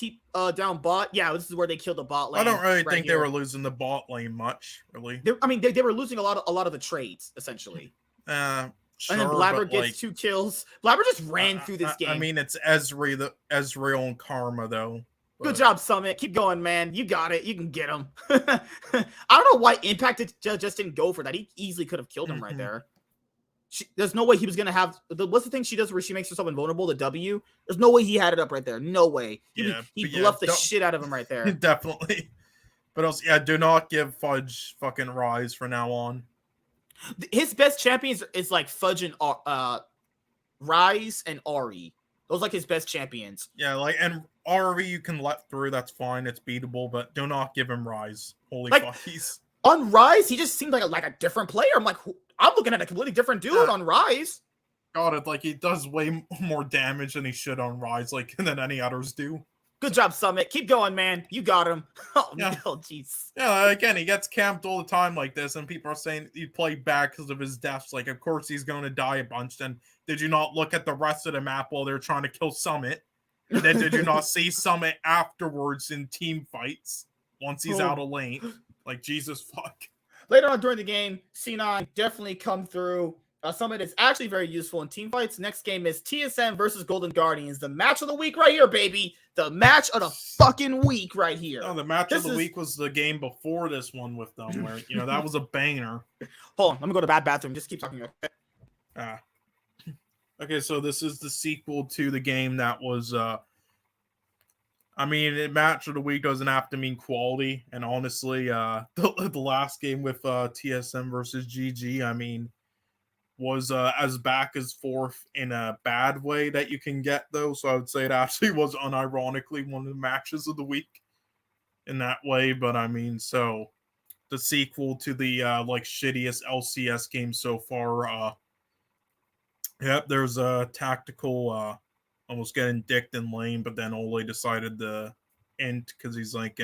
down bot. Yeah, this is where they killed the bot lane. I don't really think they were losing the bot lane much, really. They were losing a lot of the trades, essentially. Sure, and then Blabber gets 2 kills. Blabber just ran through this game. I mean, it's Ezreal and Karma, though. Good job, Summit. Keep going, man. You got it. You can get him. I don't know why Impact just didn't go for that. He easily could have killed him right there. There's no way he was going to have... What's the thing she does where she makes herself invulnerable? The W? There's no way he had it up right there. No way. He bluffed the shit out of him right there. Definitely. But also, do not give Fudge fucking Rise from now on. His best champions is like Fudge and Rise and Ahri. Those like his best champions. Yeah, and Ahri you can let through. That's fine. It's beatable, but do not give him Rise. Holy fuck, on Rise, he just seemed like a different player. I'm like, I'm looking at a completely different dude on Rise. Got it. Like, he does way more damage than he should on Rise, than any others do. Good job, Summit. Keep going, man. You got him. Oh, yeah. No, jeez. Yeah, again, he gets camped all the time like this, and people are saying he played bad because of his deaths. Like, of course he's going to die a bunch. Then did you not look at the rest of the map while they're trying to kill Summit? And then did you not see Summit afterwards in team fights once he's out of lane? Like, Jesus fuck. Later on during the game, C9 definitely come through. something that's actually very useful in team fights. Next game is TSM versus Golden Guardians. The match of the week right here, baby. The match of the fucking week right here. No, the match of the week was the game before this one with them, where that was a banger. Hold on, let me go to the bathroom. Just keep talking. Okay, so this is the sequel to the game that was. Match of the week doesn't have to mean quality, and honestly, the last game with TSM versus GG, was as back as forth in a bad way that you can get, though. So I would say it actually was unironically one of the matches of the week in that way. But so the sequel to the shittiest LCS game so far. Yep, there's a tactical almost getting dicked in lane, but then Ole decided to end because he's like,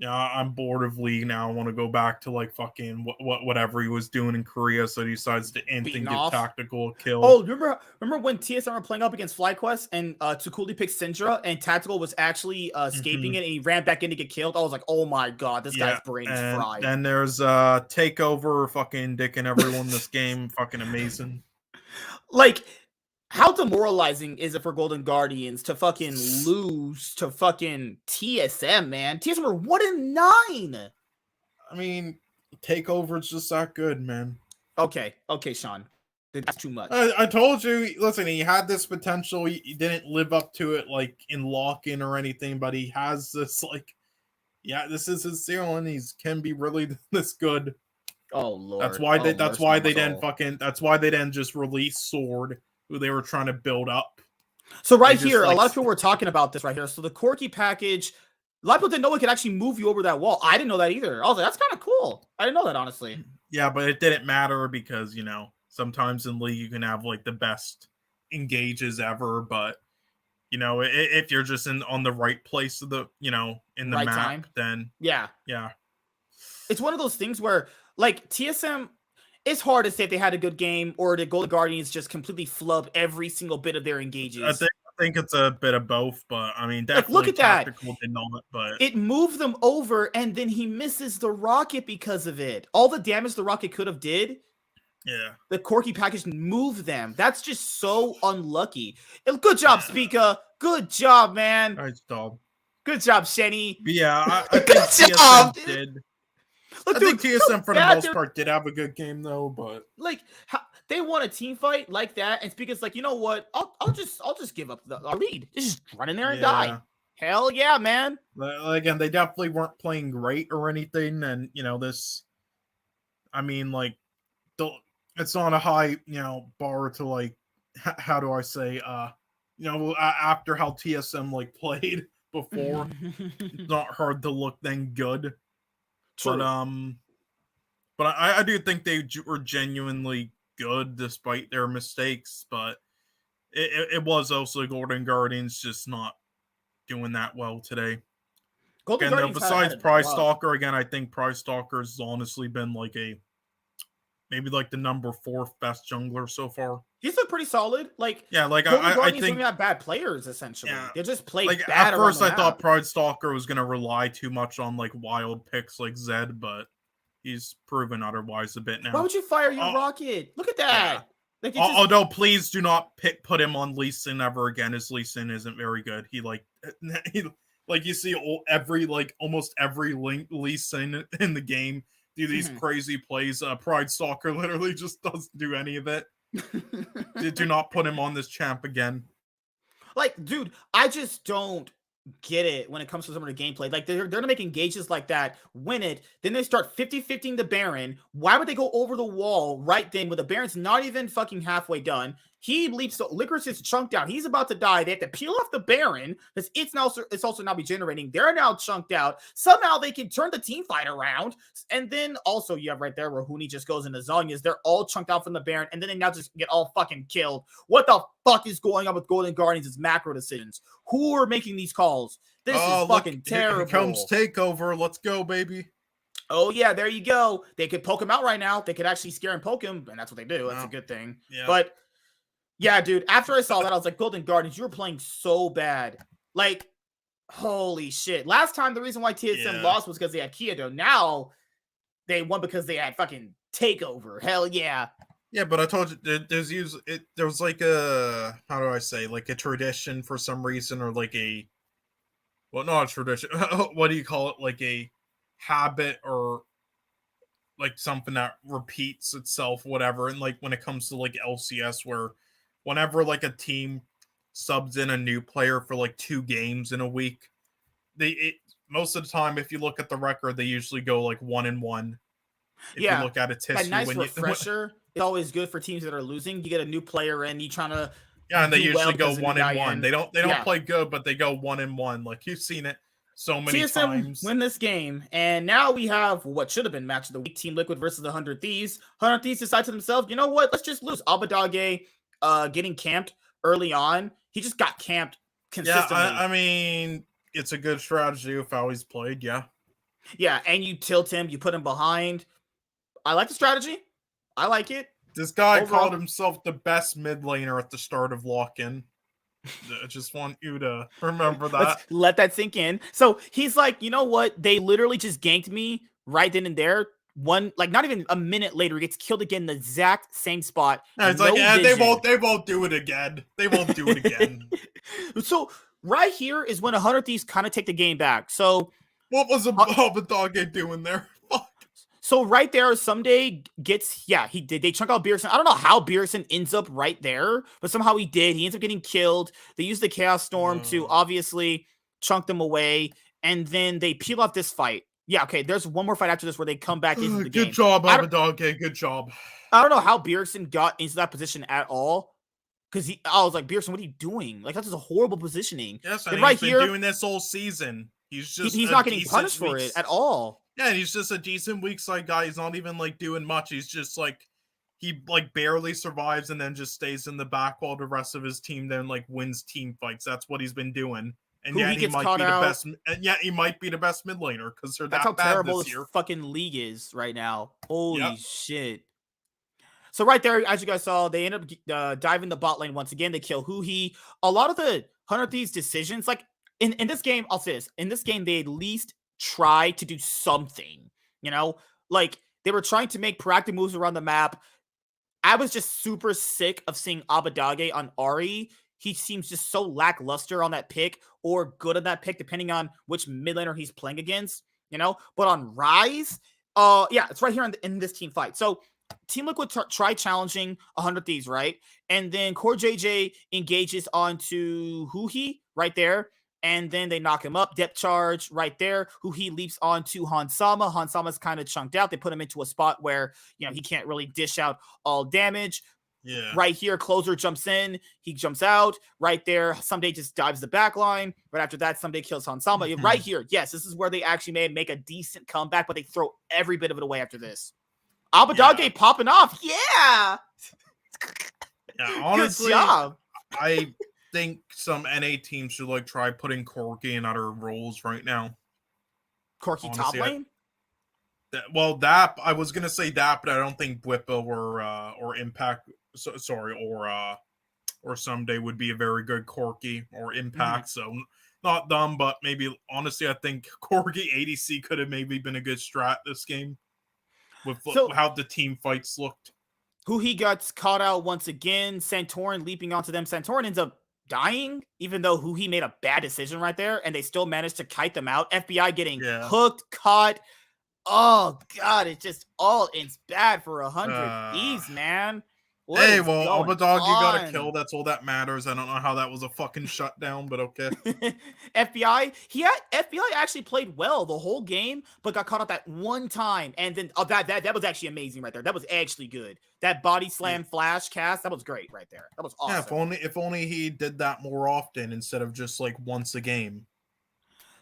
I'm bored of League now. I want to go back to fucking whatever he was doing in Korea. So he decides to end and give Tactical a kill. Oh, remember when TSM were playing up against FlyQuest and Tukuli picked Syndra and Tactical was actually escaping it and he ran back in to get killed? I was like, oh my god, this guy's brain is fried. And there's Takeover fucking dicking everyone this game. Fucking amazing. How demoralizing is it for Golden Guardians to fucking lose to fucking TSM, man? TSM are 1-9. Takeover is just that good, man. Okay, Sean. That's too much. I told you, listen, he had this potential. He didn't live up to it in lock-in or anything, but he has this this is his ceiling. He can be really this good. Oh Lord. That's why they didn't just release Sword, who they were trying to build up. So right here, a lot of people were talking about this right here. So the Corki package, a lot of people didn't know it could actually move you over that wall. I didn't know that either. I was like, that's kind of cool. I didn't know that, honestly. Yeah, but it didn't matter because, sometimes in League you can have the best engages ever, but if you're just on the right place of the, in the right map, time, then yeah. It's one of those things where TSM, it's hard to say if they had a good game or the Golden Guardians just completely flub every single bit of their engages. I think it's a bit of both, but definitely look at Tactical did not, but it moved them over, and then he misses the rocket because of it. All the damage the rocket could have did, the Corki package moved them. That's just so unlucky. Good job, Speaker. Good job, man. Nice job. Good job, Shenny. Yeah, I think TSM did. Look, I think TSM for the most part did have a good game though, but they won a team fight like that, and Speaker's like, you know what? I'll just give up the lead. Just run in there and die. Hell yeah, man. Again, they definitely weren't playing great or anything, and this. It's not a high bar to how do I say after how TSM played before, it's not hard to look then good. True. But I do think they were genuinely good despite their mistakes. But it was also Golden Guardians just not doing that well today. Besides Prize Stalker, again, I think Prize Stalker has honestly been maybe the number 4 best jungler so far. He's been pretty solid. I think don't have bad players essentially. Yeah. They just play bad. At first, I thought Pride Stalker was gonna rely too much on wild picks like Zed, but he's proven otherwise a bit now. Why would you fire your rocket? Look at that. Yeah. Although, please do not put him on Lee Sin ever again. His Lee Sin isn't very good. He you see almost every Lee Sin in the game do these crazy plays. Pride Stalker literally just doesn't do any of it. Do not put him on this champ again. Dude, I just don't get it when it comes to some of the gameplay. They're gonna make engages like that, win it, then they start 50-50ing the Baron. Why would they go over the wall right then when the Baron's not even fucking halfway done? He leaps, so Licorice is chunked out. He's about to die. They have to peel off the Baron because it's also now regenerating. They're now chunked out. Somehow they can turn the team fight around. And then also you have right there where Huni just goes into Zhonya's. They're all chunked out from the Baron. And then they now just get all fucking killed. What the fuck is going on with Golden Guardians' macro decisions? Who are making these calls? This is fucking terrible. Here comes Takeover. Let's go, baby. Oh, yeah, there you go. They could poke him out right now. They could actually scare and poke him. And that's what they do. That's a good thing. Yeah. But yeah, dude, after I saw that, I was like, Golden Guardians, you were playing so bad. Holy shit. Last time, the reason why TSM lost was because they had Kyoto. Now, they won because they had fucking takeover. Hell yeah. Yeah, but I told you there's like a, how do I say, like a tradition for some reason, or like a, well, not a tradition. What do you call it? Like a habit, or like something that repeats itself, whatever. And like when it comes to like LCS, where whenever like a team subs in a new player for like 2 games in a week, most of the time, if you look at the record, they usually go like 1-1. If you look at its that history, nice refresher is always good for teams that are losing. You get a new player in, you trying to yeah, and they do well usually go because of the guy 1-1. in. They don't Yeah. play good, but they go 1-1. Like you've seen it so many TSM times. win this game, and now we have what should have been match of the week: Team Liquid versus the 100 Thieves. 100 Thieves decide to themselves, you know what? Let's just lose. Abadage getting camped early on. He just got camped consistently. Yeah, I mean, it's a good strategy with how he's played. Yeah. Yeah, and you tilt him, you put him behind. I like the strategy. I like it. This guy Overall, called himself the best mid laner at the start of lock-in. I just want you to remember that. Let's let that sink in. So he's like, you know what? They literally just ganked me right then and there. Not even a minute later, he gets killed again in the exact same spot. Yeah, it's like, they won't do it again. They won't do it again. So right here is when 100 Thieves kind of take the game back. So what was Abadage doing there? So right there, Someday gets, he did. They chunk out Beerson. I don't know how Beerson ends up right there, but somehow he did. He ends up getting killed. They use the Chaos Storm to obviously chunk them away, and then they peel off this fight. Yeah, okay, there's one more fight after this where they come back into the game. Good job, Abadage. Good job. I don't know how Beerson got into that position at all, because I was like, Beerson, what are you doing? Like, that's just a horrible positioning. Yes, and he's been doing this all season. He's not getting punished for it at all. Yeah, he's just a decent weak side guy. He's not even like doing much. He's just like, he like barely survives and then just stays in the back while the rest of his team then like wins team fights. That's what he's been doing. And yet he might be the best. And yet he might be the best mid laner because they're that bad this year. That's how terrible this fucking league is right now. Holy shit. So right there, as you guys saw, they end up diving the bot lane once again. They kill Huhi. A lot of the 100 Thieves decisions, like in this game, I'll say this. In this game, they at least try to do something, like they were trying to make proactive moves around the map. I was just super sick of seeing Abadage on Ahri. He seems just so lackluster on that pick, or good on that pick, depending on which mid laner he's playing against, but on Ryze, it's right here in this team fight. So Team Liquid try challenging 100 Thieves, right? And then Core JJ engages onto Huhi right there. And then they knock him up. Depth charge right there. Huhi leaps onto Hansama. Hansama's kind of chunked out. They put him into a spot where, he can't really dish out all damage. Yeah. Right here, Closer jumps in. He jumps out. Right there, Someday just dives the back line. Right after that, Someday kills Hansama. Right here, yes, this is where they actually make a decent comeback, but they throw every bit of it away after this. Abadage popping off. Yeah. Honestly, good job. I think some NA teams should like try putting Corki in other roles right now. Corki top lane? That I was gonna say that, but I don't think Bwipo or Impact or Someday would be a very good Corki or Impact. So not dumb, but maybe honestly I think Corki ADC could have maybe been a good strat this game with how the team fights looked. He got caught out once again. Santorin leaping onto them. Santorin ends up dying, even though he made a bad decision right there, and they still managed to kite them out. FBI getting hooked, caught. Oh god, it's bad for 100 Thieves, man. Abadage got a kill. That's all that matters. I don't know how that was a fucking shutdown, but okay. FBI actually played well the whole game, but got caught out that one time, and then that was actually amazing right there. That was actually good. That body slam flash cast, that was great right there. That was awesome. Yeah, if only he did that more often instead of just like once a game.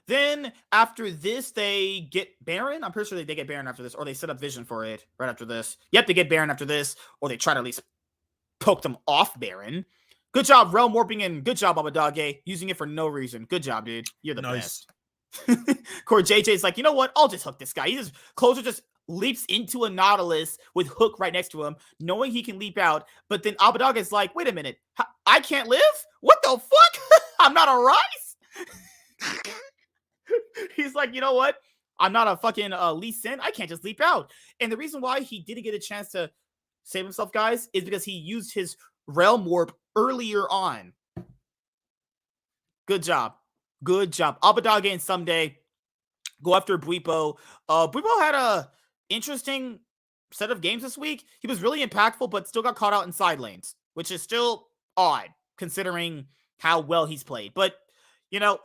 Then after this, they get Baron. I'm pretty sure they get Baron after this, or they set up Vision for it right after this. Yep, they get Baron after this, or they try to at least poke them off Baron. Good job, Realm Warping, and good job, Abadage, using it for no reason. Good job, dude. You're the best. Core JJ's like, you know what? I'll just hook this guy. Closer just leaps into a Nautilus with Hook right next to him, knowing he can leap out. But then Abadage is like, wait a minute. I can't live? What the fuck? I'm not a Ryze? He's like, you know what? I'm not a fucking Lee Sin. I can't just leap out. And the reason why he didn't get a chance to save himself, guys, is because he used his Realm Warp earlier on. Good job. Good job. Abadage and Someday go after Buipo. Buipo had a interesting set of games this week. He was really impactful, but still got caught out in side lanes, which is still odd considering how well he's played. But, you know,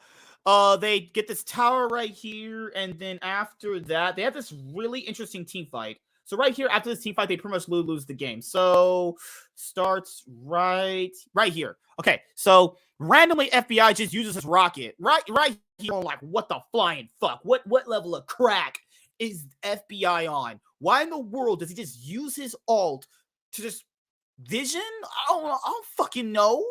they get this tower right here, and then after that, they have this really interesting team fight. So right here, after this team fight, they pretty much lose the game. So starts right here. Okay, so randomly FBI just uses his rocket. Right here, like, what the flying fuck? What level of crack is FBI on? Why in the world does he just use his ult to just vision? I don't fucking know.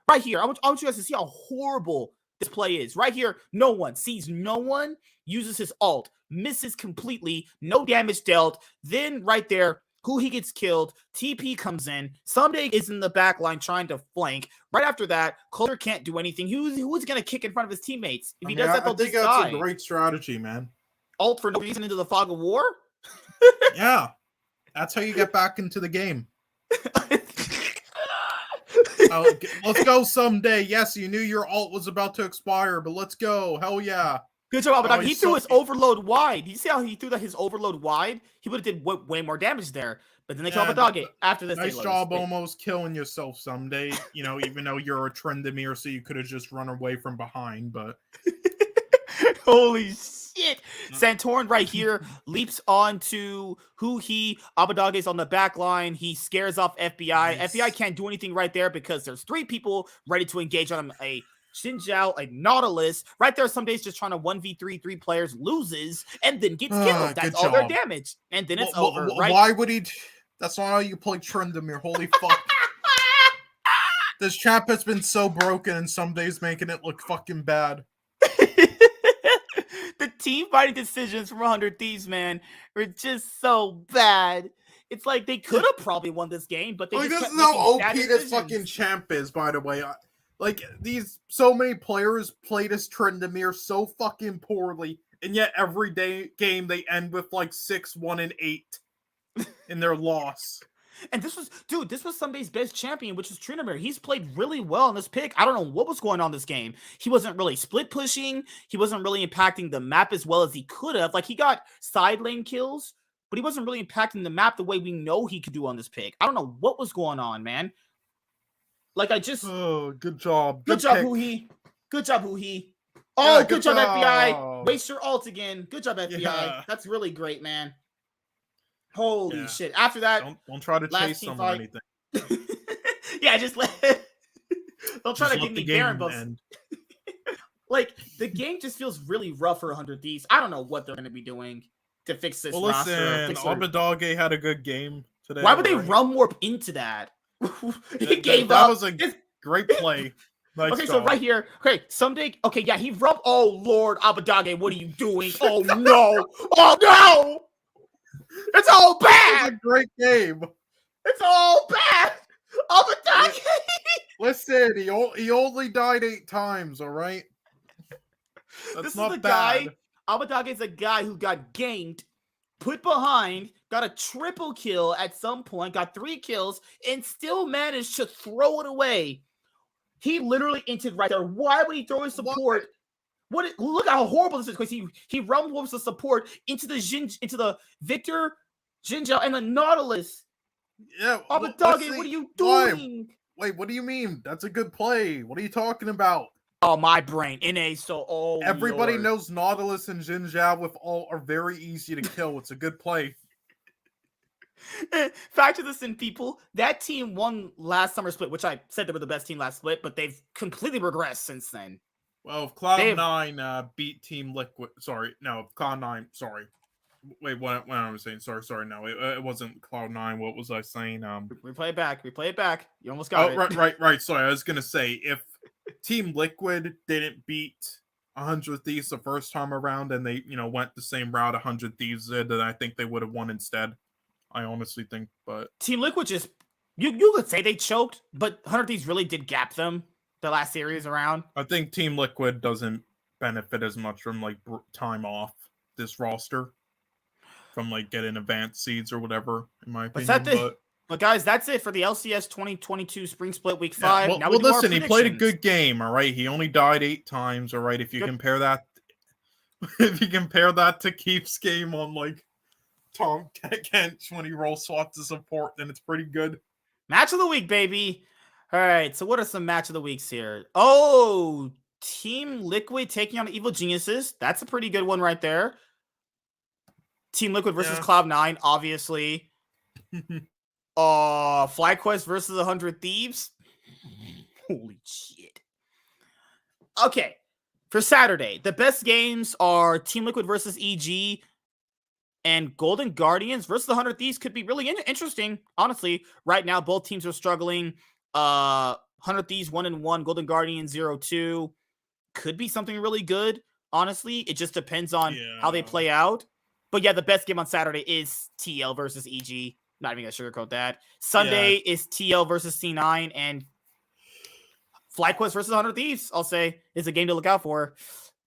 Right here, I want you guys to see how horrible this play is. Right here, no one sees no one, uses his ult, misses completely, no damage dealt. Then right there, who he gets killed, TP comes in, Someday is in the back line trying to flank. Right after that, Coulter can't do anything. Who's going to kick in front of his teammates? If he does that, they'll just die. That's a great strategy, man. Ult for no reason into the fog of war? Yeah, that's how you get back into the game. Let's go Someday. Yes, you knew your ult was about to expire, but let's go. Hell yeah. Good job, but he threw his overload wide. You see how he threw his overload wide? He would have did way more damage there. But then they kill Abadage after this. Nice job almost killing yourself Someday. You know, even though you're a Trendemir, so you could have just run away from behind, but... Holy shit. Santorin right here leaps onto Abadage is on the back line. He scares off FBI. Nice. FBI can't do anything right there because there's 3 people ready to engage on him. A Xin Zhao, a Nautilus. Right there, some days just trying to 1v3 3 players, loses, and then gets killed. That's all their damage. And then it's over, right? Why would he... That's not how you play Trendemir. Holy fuck. This champ has been so broken and some days making it look fucking bad. The team fighting decisions from 100 Thieves, man, are just so bad. It's like they could have probably won this game, but they just this is how OP this fucking champ is, by the way. So many players play this Trendemir so fucking poorly, and yet every game they end with like 6-1-8 in their loss. And this was Sunday's best champion, which is Trendemir. He's played really well in this pick. I don't know what was going on this game. He wasn't really split pushing. He wasn't really impacting the map as well as he could have. Like, he got side lane kills, but he wasn't really impacting the map the way we know he could do on this pick. I don't know what was going on, man. Like, Oh, good job. Good job, Huhi. Good job, Huhi. Oh, yeah, good job, FBI. Waste your ult again. Good job, FBI. Yeah. That's really great, man. Holy shit. After that, don't try to chase them or anything. Yeah, just don't try to give me Garen buffs. Like, the game just feels really rough for 100 Thieves. I don't know what they're going to be doing to fix this roster. Listen, Abadage had a good game today. Why would they run warp into that? He gave that up. Was a great play. Nice okay, job. So right here, Someday, yeah, he rubbed. Oh, Lord, Abadage, what are you doing? Oh, no. Oh, no. It's all bad. It's a great game. It's all bad. Abadage. Listen, he only died 8 times. All right. That's not bad. Abadage is a guy who got ganked, put behind, got a triple kill at some point, got 3 kills, and still managed to throw it away. He literally entered right there. Why would he throw his support? Look how horrible this is, because he run warps the support into the Victor, Xin Zhao, and the Nautilus. Yeah, Abadage, what are you doing? Wait, what do you mean? That's a good play. What are you talking about? Oh, my brain. Everybody knows Nautilus and Xin Zhao with all are very easy to kill. It's a good play. Factor this in, people. That team won last summer split, which I said they were the best team last split, but they've completely regressed since then. Well, if Cloud9 beat Team Liquid. Cloud9. Sorry. Wait, what I was saying? Sorry. No, it wasn't Cloud9. What was I saying? Replay it back. You almost got it. Right. Sorry, I was gonna say if Team Liquid didn't beat 100 Thieves the first time around, and they went the same route 100 Thieves did, then I think they would have won instead. I honestly think, but Team Liquid just you could say they choked, but 100 Thieves really did gap them the last series around. I think Team Liquid doesn't benefit as much from time off. this roster from like getting advanced seeds or whatever, in my But opinion. But guys, that's it for the LCS 2022 Spring Split Week 5. Yeah, Now well, we do listen, our he played a predictions. good game, all right? He only died 8 times, all right? If you Good. compare that to Keith's game on like Tom Kench when he roll swaps to support, then it's pretty good. Match of the week, baby. All right, so what are some match of the weeks here? Oh, Team Liquid taking on Evil Geniuses. That's a pretty good one right there. Team Liquid versus Cloud9, obviously. FlyQuest versus 100 Thieves. Holy shit. Okay, for Saturday, the best games are Team Liquid versus EG and Golden Guardians versus the 100 Thieves. Could be really interesting, honestly. Right now, both teams are struggling. 100 Thieves 1-1, Golden Guardians 0-2. Could be something really good, honestly. It just depends on how they play out. But yeah, the best game on Saturday is TL versus EG. Not even gonna sugarcoat that. Sunday is TL versus C9, and FlyQuest versus 100 Thieves, I'll say, is a game to look out for.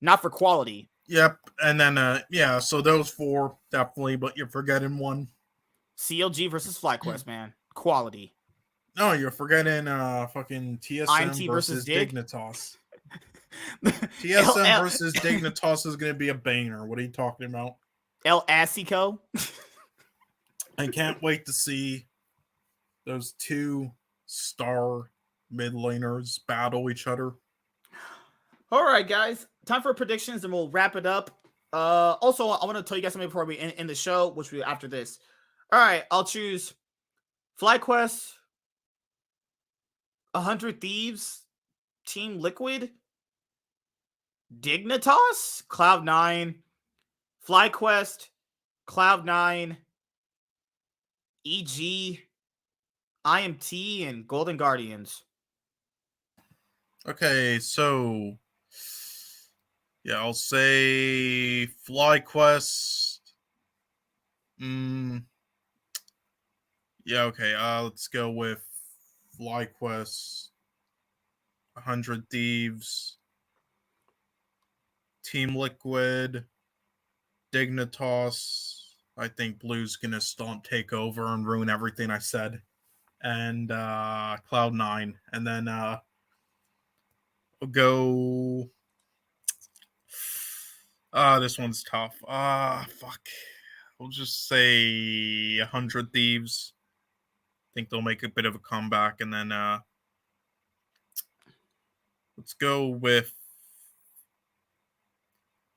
Not for quality. Yep. And then, so those 4, definitely, but you're forgetting one. CLG versus FlyQuest, man. Quality. No, you're forgetting fucking TSM IMT versus Dig? Dignitas. TSM versus Dignitas is going to be a banger. What are you talking about? El Asico. I can't wait to see those 2 star mid laners battle each other. All right, guys. Time for predictions, and we'll wrap it up. Also, I want to tell you guys something before we end the show, which will be after this. All right, I'll choose FlyQuest, 100 Thieves, Team Liquid, Dignitas, Cloud9, FlyQuest, Cloud9, EG, IMT, and Golden Guardians. Okay, so I'll say FlyQuest. Okay. Let's go with FlyQuest, 100 Thieves, Team Liquid, Dignitas. I think Blue's gonna take over and ruin everything I said. And Cloud9. And then we'll go. This one's tough. Fuck. We'll just say 100 Thieves. I think they'll make a bit of a comeback. And then let's go with,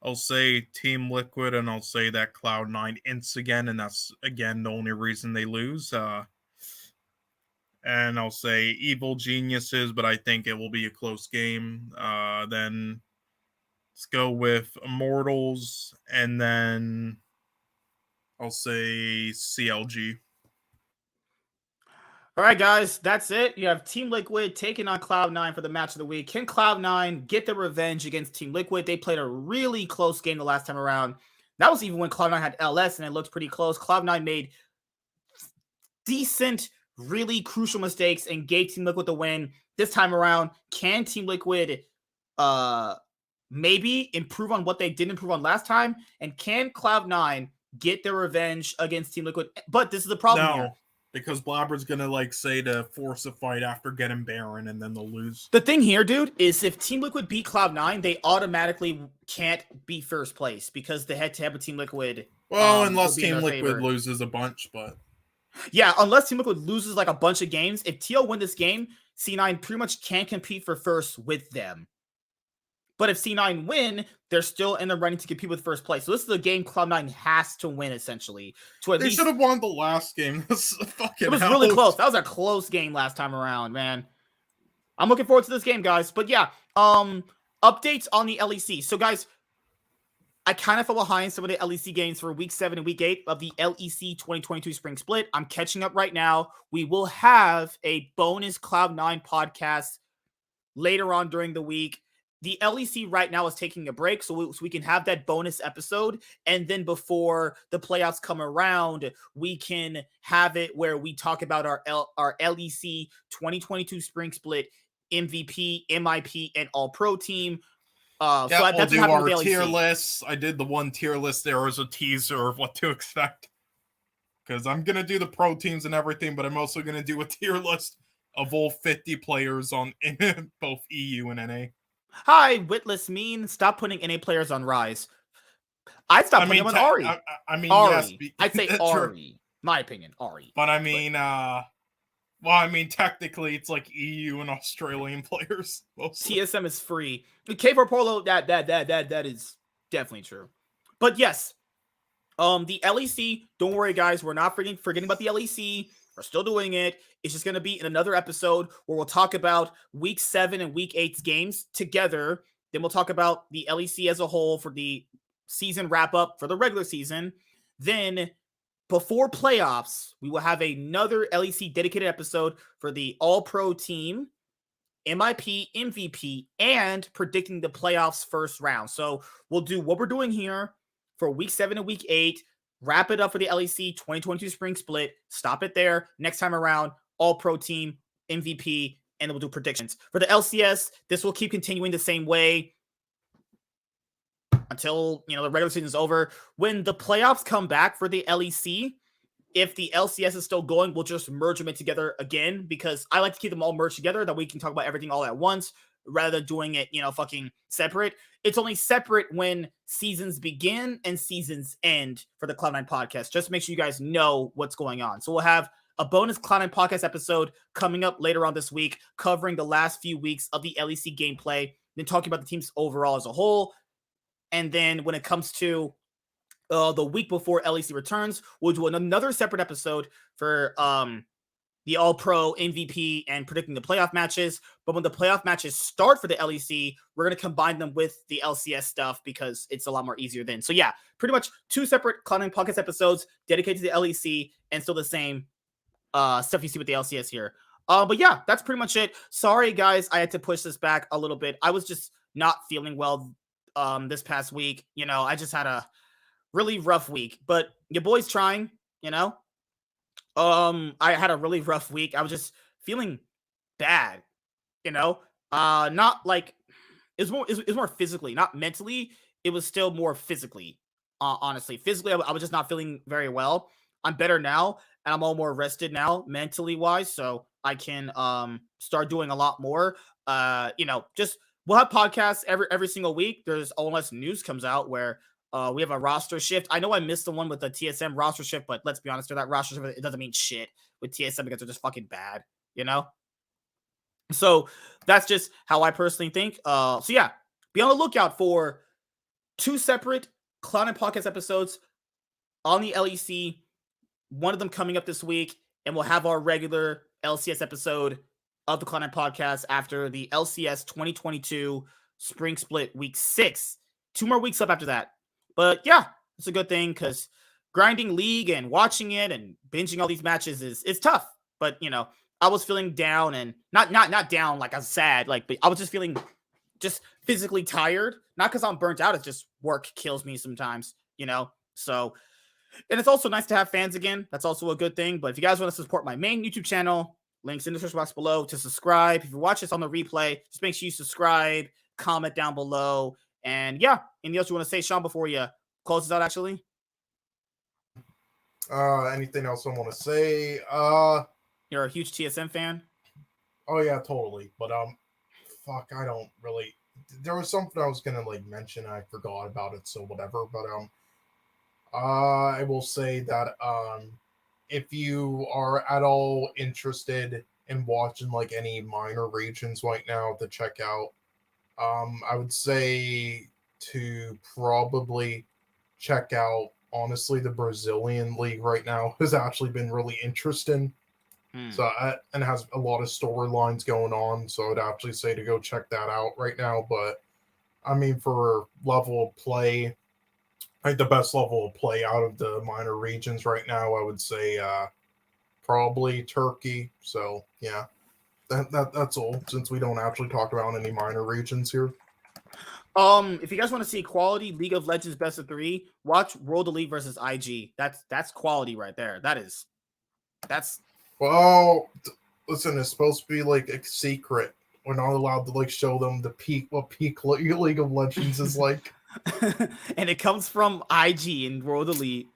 I'll say Team Liquid, and I'll say that Cloud9 ints again, and that's, again, the only reason they lose. And I'll say Evil Geniuses, but I think it will be a close game. Then let's go with Immortals, and then I'll say CLG. All right, guys, that's it. You have Team Liquid taking on Cloud9 for the match of the week. Can Cloud9 get the revenge against Team Liquid? They played a really close game the last time around. That was even when Cloud9 had LS, and it looked pretty close. Cloud9 made decent, really crucial mistakes and gave Team Liquid the win. This time around, can Team Liquid maybe improve on what they didn't improve on last time? And can Cloud9 get their revenge against Team Liquid? But this is the problem here. Because Blabber's gonna say to force a fight after getting Baron, and then they'll lose. The thing here, dude, is if Team Liquid beat Cloud9, they automatically can't be first place because the head-to-head with Team Liquid. Well, unless Team Liquid loses a bunch, but yeah, unless Team Liquid loses like a bunch of games. If TL win this game, C9 pretty much can't compete for first with them. But if C9 win, they're still in the running to compete with first place. So this is a game Cloud9 has to win, essentially. They should have won the last game. It was really close. That was a close game last time around, man. I'm looking forward to this game, guys. But yeah, updates on the LEC. So, guys, I kind of fell behind some of the LEC games for Week 7 and Week 8 of the LEC 2022 Spring Split. I'm catching up right now. We will have a bonus Cloud9 podcast later on during the week. The LEC right now is taking a break, so we can have that bonus episode. And then before the playoffs come around, we can have it where we talk about our LEC 2022 Spring Split MVP, MIP, and All-Pro team. Yeah, So we'll that's do what happened our with the tier LEC. lists. I did the one tier list there as a teaser of what to expect. Because I'm going to do the pro teams and everything, but I'm also going to do a tier list of all 50 players on both EU and NA. Hi, Witless Mean. Stop putting NA players on Rise. I'd stop putting them on Ari. I mean, Ari. yes. I'd say Ari. My opinion, Ari. But I mean, well, I mean, technically, it's like EU and Australian players. Mostly. TSM is free. K4 Polo, that is definitely true. But yes, the LEC, don't worry, guys. We're not forgetting about the LEC. We're still doing it. It's just going to be in another episode where we'll talk about Week 7 and Week 8's games together. Then we'll talk about the LEC as a whole for the season wrap-up for the regular season. Then, before playoffs, we will have another LEC dedicated episode for the All-Pro team, MIP, MVP, and predicting the playoffs first round. So we'll do what we're doing here for Week 7 and Week 8, wrap it up for the LEC 2022 Spring Split, stop it there. Next time around, All-Pro team, MVP, and then we'll do predictions. For the LCS, this will keep continuing the same way until, the regular season is over. When the playoffs come back for the LEC, if the LCS is still going, we'll just merge them in together again, because I like to keep them all merged together, that we can talk about everything all at once rather than doing it, fucking separate. It's only separate when seasons begin and seasons end for the Cloud9 podcast. Just make sure you guys know what's going on. So we'll have a bonus Cloud9 podcast episode coming up later on this week, covering the last few weeks of the LEC gameplay, then talking about the teams overall as a whole. And then when it comes to the week before LEC returns, we'll do another separate episode for the All-Pro, MVP, and predicting the playoff matches. But when the playoff matches start for the LEC, we're going to combine them with the LCS stuff because it's a lot more easier then. So yeah, pretty much 2 separate Cloud9 podcast episodes dedicated to the LEC and still the same stuff you see with the LCS here. But yeah, that's pretty much it. Sorry, guys, I had to push this back a little bit. I was just not feeling well this past week. I just had a really rough week, but your boy's trying, I had a really rough week. I was just feeling bad, not like it was more physically, not mentally. It was still more physically, honestly. Physically, I was just not feeling very well. I'm better now, and I'm all more rested now, mentally wise, so I can start doing a lot more. Just we'll have podcasts every single week. There's unless news comes out where we have a roster shift. I know I missed the one with the TSM roster shift, but let's be honest, that roster shift, it doesn't mean shit with TSM because they're just fucking bad, So that's just how I personally think. So yeah, be on the lookout for 2 separate Cloud9 podcast episodes on the LEC. One of them coming up this week, and we'll have our regular LCS episode of the Cloud9 podcast after the LCS 2022 Spring Split Week 6. 2 more weeks up after that. But yeah, it's a good thing because grinding League and watching it and binging all these matches is tough. But I was feeling down, and not down like I was sad, but I was just feeling just physically tired. Not because I'm burnt out, it's just work kills me sometimes, So, and it's also nice to have fans again. That's also a good thing. But if you guys want to support my main YouTube channel, links in the description box below to subscribe. If you watch this on the replay, just make sure you subscribe, comment down below. And yeah, anything else you want to say, Sean, before you close this out, actually? Anything else I want to say? You're a huge TSM fan? Oh yeah, totally. But fuck, I don't really. There was something I was gonna mention. I forgot about it, so whatever. But I will say that if you are at all interested in watching any minor regions right now to check out, I would say to probably check out, honestly, the Brazilian league right now has actually been really interesting. So and has a lot of storylines going on. So I would actually say to go check that out right now. But I mean, for level of play, the best level of play out of the minor regions right now, I would say probably Turkey. So yeah. That's all, since we don't actually talk about any minor regions here. If you guys want to see quality League of Legends best of 3, watch World Elite versus IG. That's quality right there. That's Well, listen, it's supposed to be a secret, we're not allowed to like show them the what peak League of Legends is like. And it comes from IG and World Elite.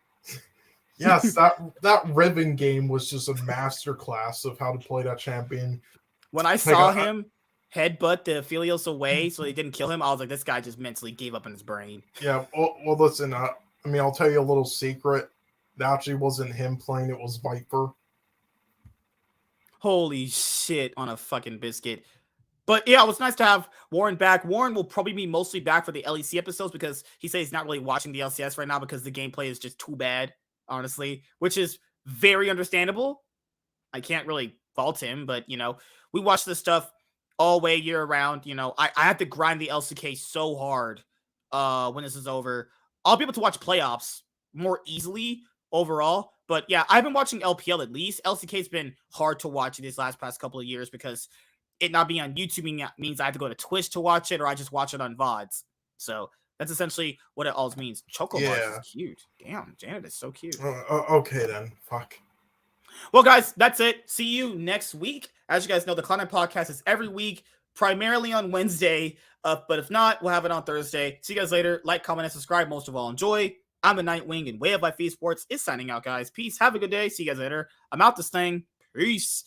Yes, that Riven game was just a masterclass of how to play that champion. When I saw him headbutt the Aphelios away so they didn't kill him, I was like, this guy just mentally gave up in his brain. Yeah, well listen, I mean, I'll tell you a little secret. That actually wasn't him playing, it was Viper. Holy shit on a fucking biscuit. But yeah, it was nice to have Warren back. Warren will probably be mostly back for the LEC episodes because he says he's not really watching the LCS right now because the gameplay is just too bad, honestly, which is very understandable. I can't really fault him, but, you know, we watch this stuff all way year round. You know, I have to grind the LCK so hard when this is over. I'll be able to watch playoffs more easily overall. But yeah, I've been watching LPL at least. LCK's been hard to watch these past couple of years because it not being on YouTube means I have to go to Twitch to watch it, or I just watch it on VODs. So that's essentially what it all means. Choco Mars is cute. Damn, Janet is so cute. Okay then. Fuck. Well, guys, that's it. See you next week. As you guys know, the Cloud9 podcast is every week, primarily on Wednesday. But if not, we'll have it on Thursday. See you guys later. Like, comment, and subscribe. Most of all, enjoy. I'm the Nightwing, and Way of Life Esports is signing out, guys. Peace. Have a good day. See you guys later. I'm out this thing. Peace.